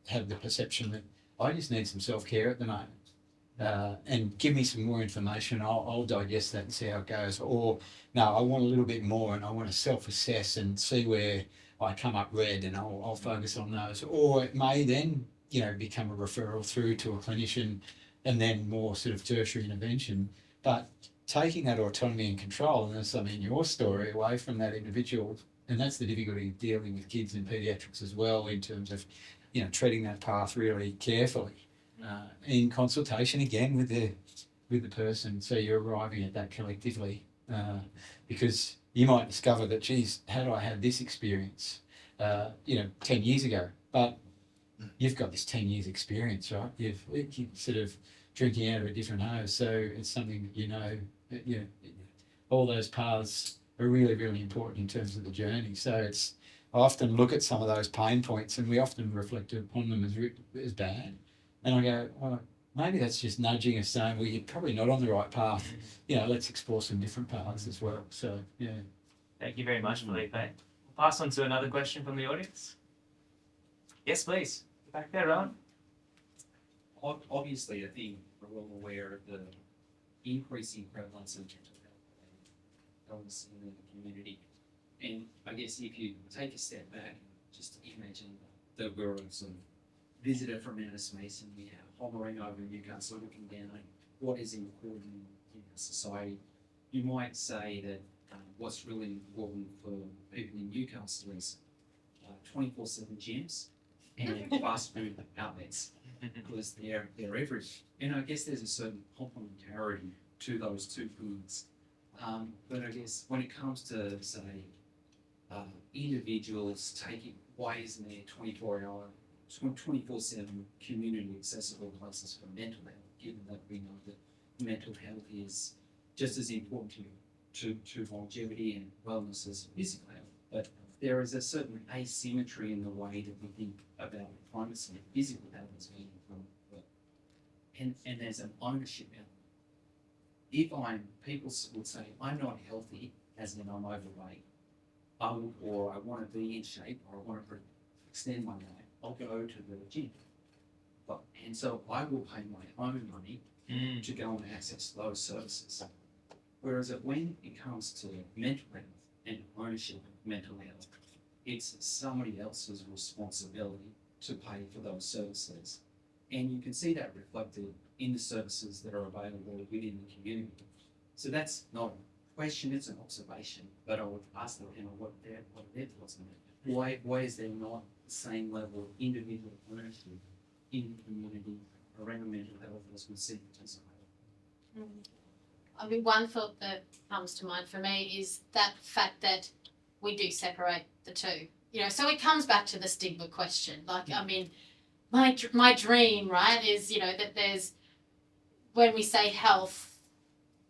have the perception that I just need some self-care at the moment. And give me some more information, I'll digest that and see how it goes. Or no, I want a little bit more and I want to self-assess and see where I come up red, and I'll focus on those. Or it may then, you know, become a referral through to a clinician and then more sort of tertiary intervention. But taking that autonomy and control, and there's something in your story, away from that individual, and that's the difficulty of dealing with kids in paediatrics as well, in terms of, you know, treading that path really carefully. In consultation again with the person, so you're arriving at that collectively, because you might discover that, geez, how do I have this experience, you know, 10 years ago, but you've got this 10 years experience, right? You're sort of drinking out of a different hose, so it's something that, you know, all those paths are really, really important in terms of the journey. So it's, I often look at some of those pain points and we often reflect upon them as bad. And I go, well, maybe that's just nudging us, saying, well, you're probably not on the right path. You know, let's explore some different paths as well. So, yeah. Thank you very much, Felipe. We'll pass on to another question from the audience. Yes, please. Back there, Rowan. Obviously, I think we're all aware of the increasing prevalence of mental health and illness in the community. And I guess if you take a step back, just imagine that we're some visitor from outer space and we are hovering over Newcastle looking down at what is important in our society. You might say that what's really important for people in Newcastle is 24/7 gyms and fast food outlets, because they're everywhere. And I guess there's a certain complementarity to those two things. But I guess when it comes to, say, individuals taking, why isn't there 24/7 community accessible places for mental health, given that we know that mental health is just as important to longevity and wellness as physical health. But there is a certain asymmetry in the way that we think about primacy of physical health as being important. And there's an ownership element. If people would say, I'm not healthy, as in I'm overweight, or I want to be in shape, or I want to extend my life, I'll go to the gym. And so I will pay my own money to go and access those services. Whereas when it comes to mental health and ownership of mental health, it's somebody else's responsibility to pay for those services. And you can see that reflected in the services that are available within the community. So that's not a question, it's an observation. But I would ask the panel what their thoughts on it. Why is there not the same level of individual ownership in the community around mental health as we see in physical health? I mean, one thought that comes to mind for me is that fact that we do separate the two. You know, so it comes back to the stigma question. Like, I mean, my dream, right, is, you know, that there's, when we say health,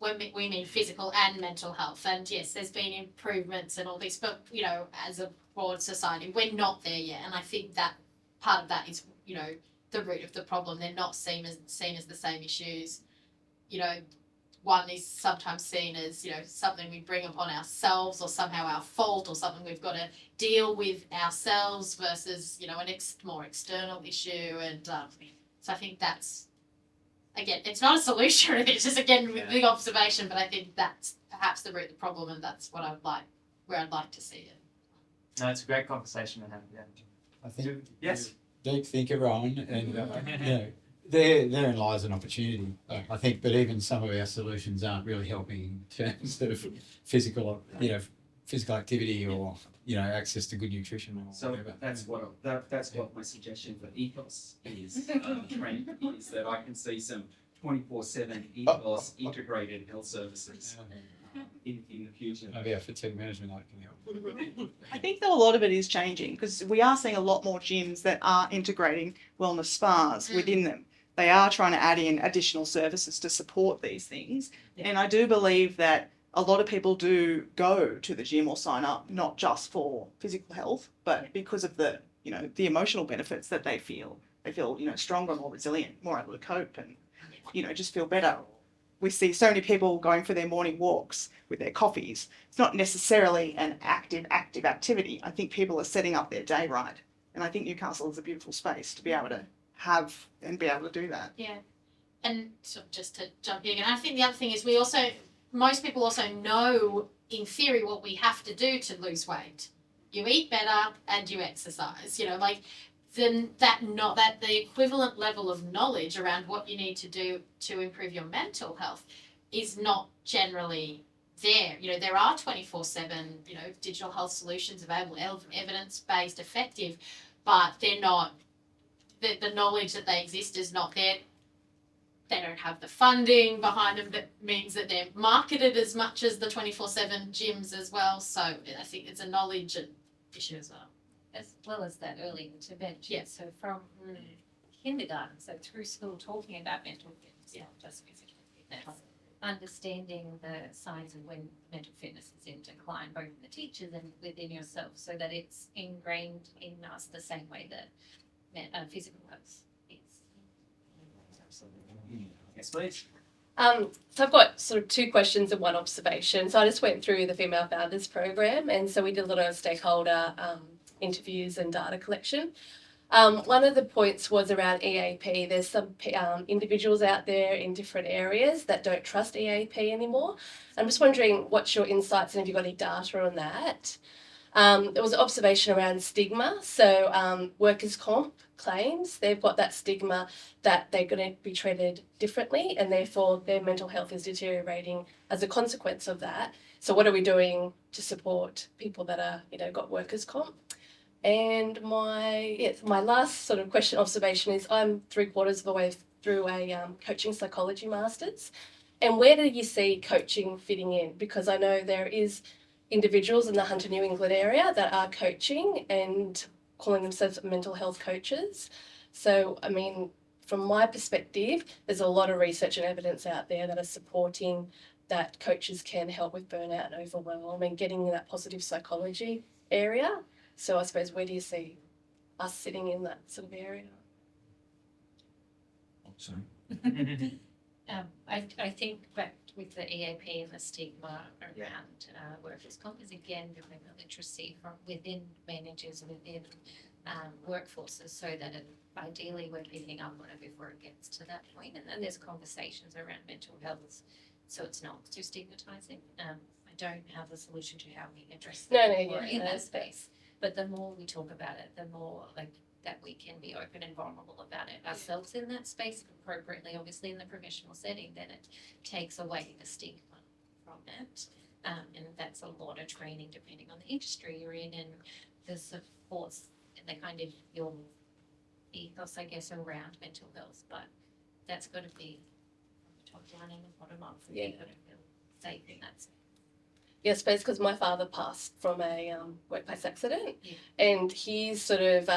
we mean physical and mental health. And yes, there's been improvements and all this, but, you know, as a broad society, we're not there yet. And I think that part of that is, you know, the root of the problem. They're not seen as the same issues. You know, one is sometimes seen as, you know, something we bring upon ourselves or somehow our fault or something we've got to deal with ourselves versus, you know, more external issue. And so I think that's, again, it's not a solution. It's just, again, a big observation, but I think that's perhaps the root of the problem, and that's what where I'd like to see it. No, it's a great conversation to have. Yeah. I think Yes. deep thinker on, and you know, therein lies an opportunity, I think. But even some of our solutions aren't really helping in terms of physical activity or, you know, access to good nutrition or So whatever. that's what my suggestion for ethos is. Trend is that I can see some 24/7 ethos integrated health services in the future. Maybe our fatigue management can help. I think that a lot of it is changing because we are seeing a lot more gyms that are integrating wellness spas within them. They are trying to add in additional services to support these things. Yeah. And I do believe that a lot of people do go to the gym or sign up, not just for physical health, but because of the, you know, the emotional benefits that they feel they feel, stronger, more resilient, more able to cope and, just feel better. We see so many people going for their morning walks with their coffees. It's not necessarily an active activity. I think people are setting up their day right. And I think Newcastle is a beautiful space to be able to have and be able to do that. Yeah. And so just to jump in again, I think the other thing is most people also know in theory what we have to do to lose weight. You eat better and you exercise. Then the equivalent level of knowledge around what you need to do to improve your mental health is not generally there. There are 24/7, digital health solutions available, evidence-based, effective, but they're not, the knowledge that they exist is not there. They don't have the funding behind them that means that they're marketed as much as the 24/7 gyms as well. So I think it's a knowledge issue as well. As well as that early intervention. Yeah. So from kindergarten, so through school, talking about mental fitness, not just physical fitness, understanding the signs of when mental fitness is in decline, both in the teachers and within yourself, so that it's ingrained in us the same way that physical health is. Yes, please. So I've got sort of two questions and one observation. So I just went through the Female Founders Program, and so we did a lot of stakeholder interviews and data collection. One of the points was around EAP. There's some individuals out there in different areas that don't trust EAP anymore. I'm just wondering what's your insights and have you got any data on that? There was an observation around stigma. So workers' comp claims, they've got that stigma that they're going to be treated differently and therefore their mental health is deteriorating as a consequence of that. So what are we doing to support people that are, got workers' comp? And my last sort of question observation is I'm 3/4 of the way through a coaching psychology masters. And where do you see coaching fitting in? Because I know there is individuals in the Hunter New England area that are coaching and calling themselves mental health coaches. So, I mean, from my perspective, there's a lot of research and evidence out there that are supporting that coaches can help with burnout and overwhelm and getting in that positive psychology area. So I suppose where do you see us sitting in that sort of area? Sorry. I think back with the EAP and the stigma around workers' comp is again building the literacy from within managers, within workforces, so that ideally we're picking up on it before it gets to that point. And then there's conversations around mental health, so it's not too stigmatizing. I don't have the solution to how we address in that space. But the more we talk about it, the more that we can be open and vulnerable about it ourselves in that space, appropriately, obviously in the professional setting, then it takes away the stigma from it. And that's a lot of training depending on the industry you're in and the supports and the kind of your ethos, I guess, around mental health. But that's got to be from the top down and the bottom up for people to feel safe in that space. Yeah, I suppose because my father passed from a workplace accident, and his sort of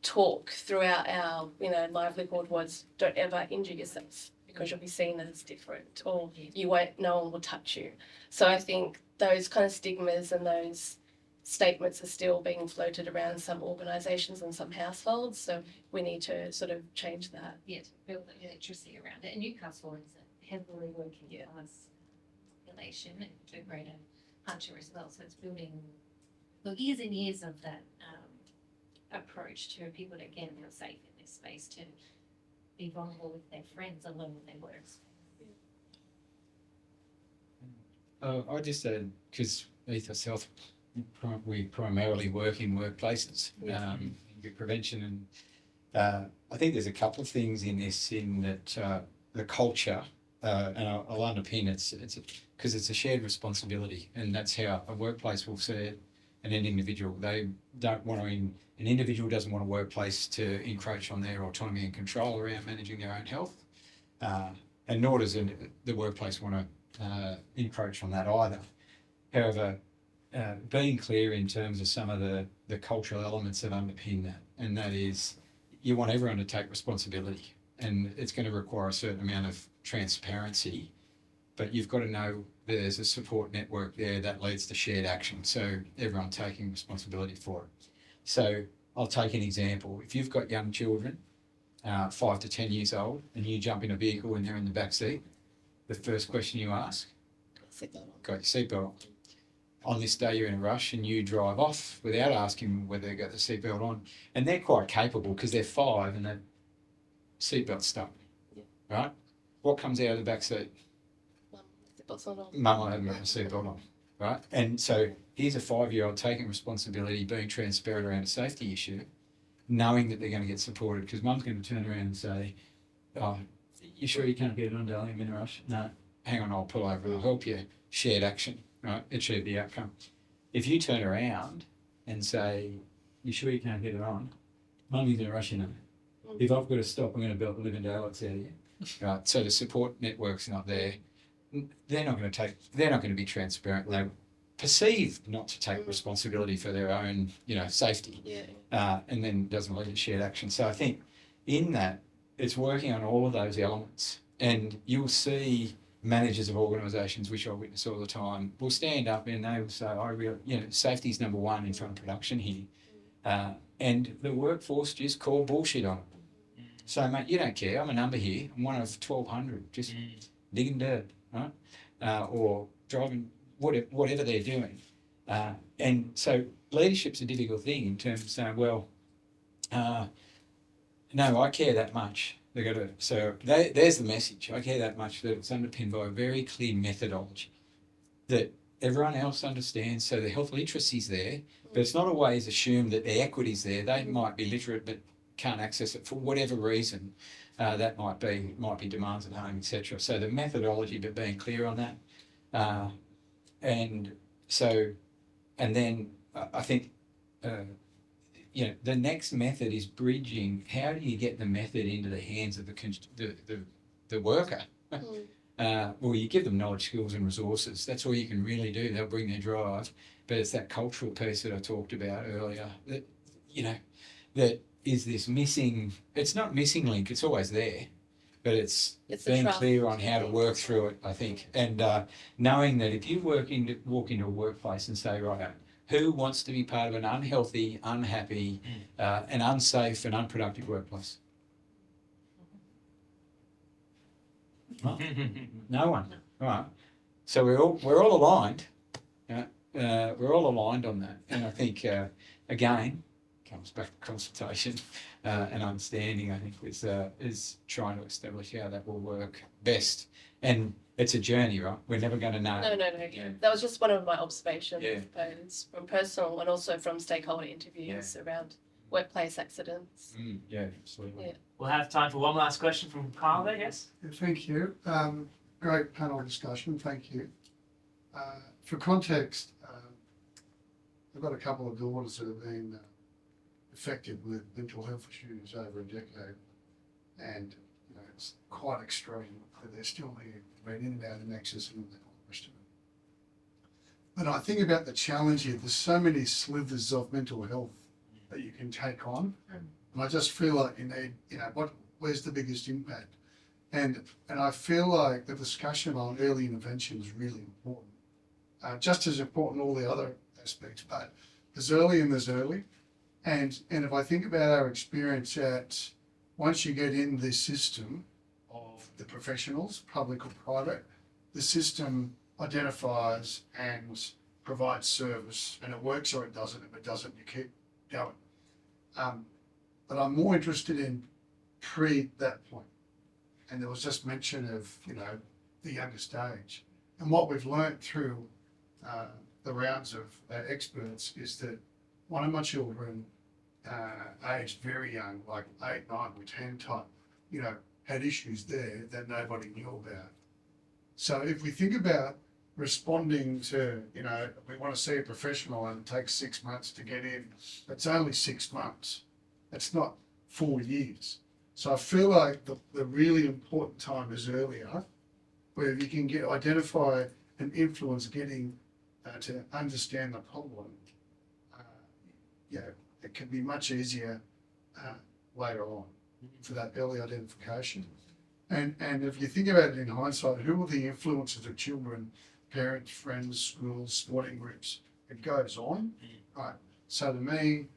talk throughout our livelihood was don't ever injure yourself because you'll be seen as different, or no one will touch you. So I think those kind of stigmas and those statements are still being floated around some organisations and some households. So we need to sort of change that. Yeah, to build the literacy around it. And Newcastle is a heavily working class population and to greater Hunter as well. So it's building years and years of that approach to people to again feel safe in this space, to be vulnerable with their friends alone with their works. I just said, because Ethos Health, we primarily work in workplaces, in prevention, and I think there's a couple of things in this, in that the culture, and I'll underpin it's because it's a shared responsibility, and that's how a workplace will see it, and an individual. They don't want to, an individual doesn't want a workplace to encroach on their autonomy and control around managing their own health, and nor does the workplace want to encroach on that either. However, being clear in terms of some of the cultural elements that underpin that, and that is you want everyone to take responsibility, and it's going to require a certain amount of transparency, but you've got to know there's a support network there that leads to shared action, so everyone taking responsibility for it. So I'll take an example. If you've got young children, 5 to 10 years old, and you jump in a vehicle and they're in the back seat, the first question you ask, got your seatbelt on. On this day you're in a rush and you drive off without asking whether they got the seatbelt on. And they're quite capable because they're 5 and their seatbelt's stuck, right? What comes out of the back seat? Mum, I haven't got my seatbelt on, right? And so here's a 5-year-old taking responsibility, being transparent around a safety issue, knowing that they're going to get supported because mum's going to turn around and say, oh, you sure you can't get it on, darling? I'm in a rush. No, hang on, I'll pull over and I'll help you. Shared action, right? Achieve the outcome. If you turn around and say, you sure you can't get it on? Mummy's in a rush, you know. If I've got to stop, I'm going to belt the living daylights out of you. Right, so the support network's not there. They're not going to be transparent. They perceive not to take responsibility for their own, safety. And then doesn't lead to shared action. So I think in that, it's working on all of those elements. And you'll see managers of organisations, which I witness all the time, will stand up and they will say, safety's number one in front of production here. And the workforce just call bullshit on it. So, mate, you don't care. I'm a number here. I'm one of 1,200. Just digging dirt, right? Or driving, whatever they're doing. And so leadership's a difficult thing in terms of saying, well, no, I care that much. There's the message. I care that much that it's underpinned by a very clear methodology that everyone else understands. So the health literacy's there, but it's not always assumed that the equity's there. They might be literate, but can't access it for whatever reason. That might be demands at home, etc. So the methodology, but being clear on that, and then I think the next method is bridging. How do you get the method into the hands of the worker? Well, you give them knowledge, skills, and resources. That's all you can really do. They'll bring their drive, but it's that cultural piece that I talked about earlier. That is this missing. It's not missing link. It's always there, but it's being clear on how to work through it. I think, and knowing that if you walk into a workplace and say, right, who wants to be part of an unhealthy, unhappy, and unsafe and unproductive workplace? No one. Right. So we're all aligned. We're all aligned on that, and I think again comes back to consultation and understanding. I think is trying to establish how that will work best, and it's a journey, right? We're never going to know. No. Yeah. That was just one of my observations, Yeah. both from personal and also from stakeholder interviews around workplace accidents. Yeah, absolutely. Yeah. We'll have time for one last question from Carl there, yes? Yeah, thank you. Great panel discussion, thank you. For context, I've got a couple of daughters that have been affected with mental health issues over a decade, and it's quite extreme that they're still here, been in and out of Nexus and all the rest of it. But I think about the challenge here. There's so many slivers of mental health that you can take on, and I just feel like you need, where's the biggest impact? And I feel like the discussion on early intervention is really important, just as important all the other aspects, but there's early and there's early. And if I think about our experience once you get in this system of the professionals, public or private, the system identifies and provides service, and it works or it doesn't. If it doesn't, you keep going. But I'm more interested in pre that point. And there was just mention of, the youngest age. And what we've learnt through the rounds of experts is that one of my children, aged very young, like 8, 9 or 10 type, had issues there that nobody knew about. So if we think about responding to, we want to see a professional and it takes 6 months to get in, it's only 6 months. It's not 4 years. So I feel like the really important time is earlier, where you can identify and influence getting to understand the problem. It can be much easier later on for that early identification. And if you think about it in hindsight, who are the influences of children, parents, friends, schools, sporting groups? It goes on, right? So to me,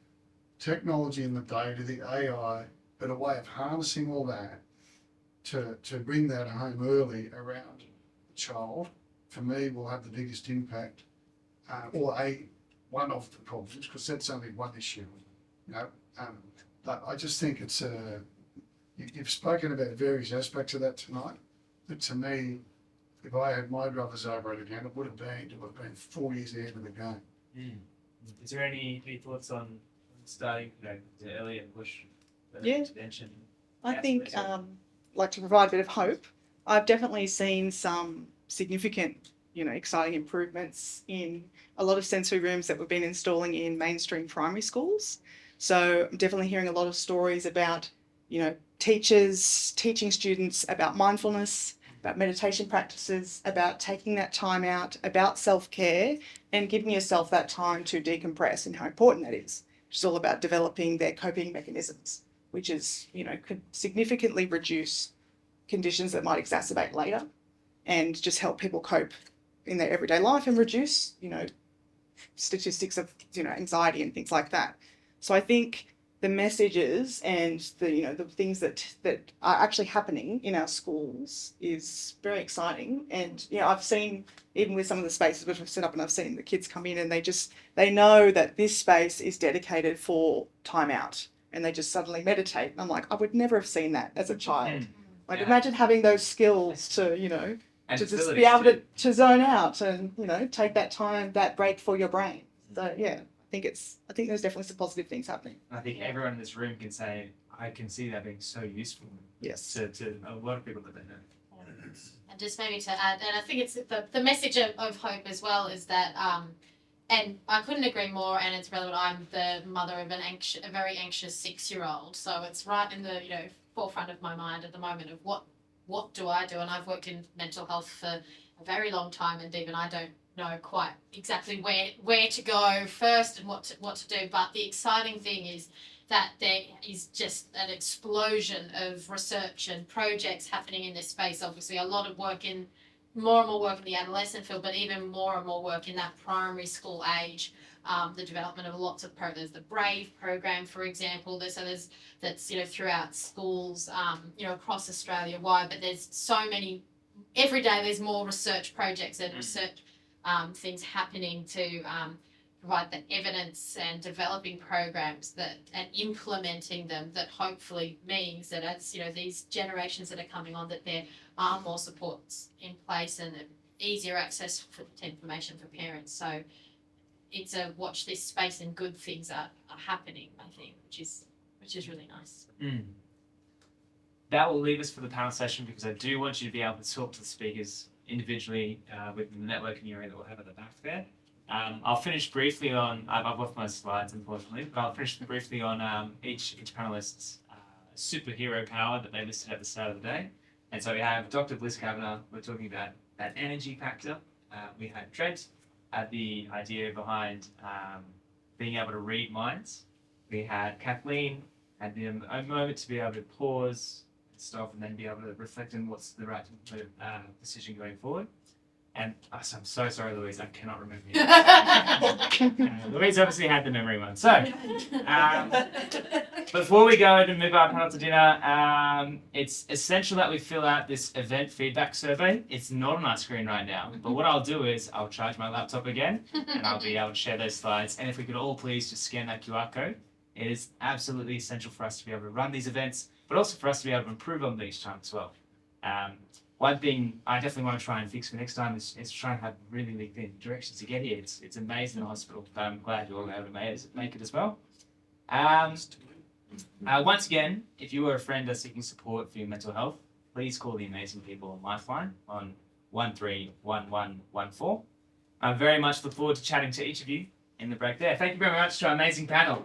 technology and the data, the AI, but a way of harnessing all that to bring that home early around the child, for me, will have the biggest impact, or one of the problems, because that's only one issue, you know. But I just think it's you've spoken about various aspects of that tonight, but to me, if I had my druthers over it again, it would have been 4 years ahead of the game. Is there any thoughts on starting, the earlier push for Yeah. intervention? I Yes, think, please. like to provide a bit of hope, I've definitely seen some significant, exciting improvements in a lot of sensory rooms that we've been installing in mainstream primary schools. So I'm definitely hearing a lot of stories about, teachers teaching students about mindfulness, about meditation practices, about taking that time out, about self-care, and giving yourself that time to decompress, and how important that is. It's all about developing their coping mechanisms, which is, could significantly reduce conditions that might exacerbate later, and just help people cope in their everyday life and reduce, statistics of, anxiety and things like that. So I think the messages and the things that are actually happening in our schools is very exciting. And I've seen, even with some of the spaces which I've set up, and I've seen the kids come in and they know that this space is dedicated for time out, and they just suddenly meditate. And I'm like, I would never have seen that as a child. Like, Yeah. imagine having those skills to, And to just facilities be able too. to zone out and, take that time, that break for your brain. So yeah, I think there's definitely some positive things happening. I think everyone in this room can say, I can see that being so useful Yes. to a lot of people that they know. And just maybe to add, and I think it's the message of hope as well is that, and I couldn't agree more, and it's relevant. I'm the mother of a very anxious 6-year-old, so it's right in the forefront of my mind at the moment of what do I do? And I've worked in mental health for a very long time, and even I don't know quite exactly where to go first and what to do. But the exciting thing is that there is just an explosion of research and projects happening in this space. Obviously, more and more work in the adolescent field, but even more and more work in that primary school age. The development of lots of programs. There's the BRAVE program, for example. That's throughout schools, across Australia wide. But there's so many. Every day there's more research projects and research things happening to provide the evidence and developing programs and implementing them, that hopefully means that as these generations that are coming on, that there are more supports in place and easier access to information for parents. So it's a watch this space and good things are happening, I think, which is really nice. That will leave us for the panel session, because I do want you to be able to talk to the speakers individually within the networking area that we'll have at the back there. I'll finish briefly on, I've left my slides unfortunately, but I'll finish briefly on each panelist's superhero power that they listed at the start of the day. And so we have Dr. Bliss Kavanagh, we're talking about that energy factor. We had Trent, had the idea behind being able to read minds. We had Kathleen, had the moment to be able to pause and stop and then be able to reflect on what's the right decision going forward. And I'm so sorry, Louise, I cannot remember you. Louise obviously had the memory one. So, before we go and move our panel to dinner, it's essential that we fill out this event feedback survey. It's not on our screen right now, but what I'll do is I'll charge my laptop again and I'll be able to share those slides. And if we could all please just scan that QR code. It is absolutely essential for us to be able to run these events, but also for us to be able to improve on them each time as well. One thing I definitely want to try and fix for next time is try and have really clear directions to get here. It's amazing in the hospital, but I'm glad you're all able to make it as well. Once again, if you are a friend that's seeking support for your mental health, please call the amazing people on Lifeline on 131114. I very much look forward to chatting to each of you in the break there. Thank you very much to our amazing panel.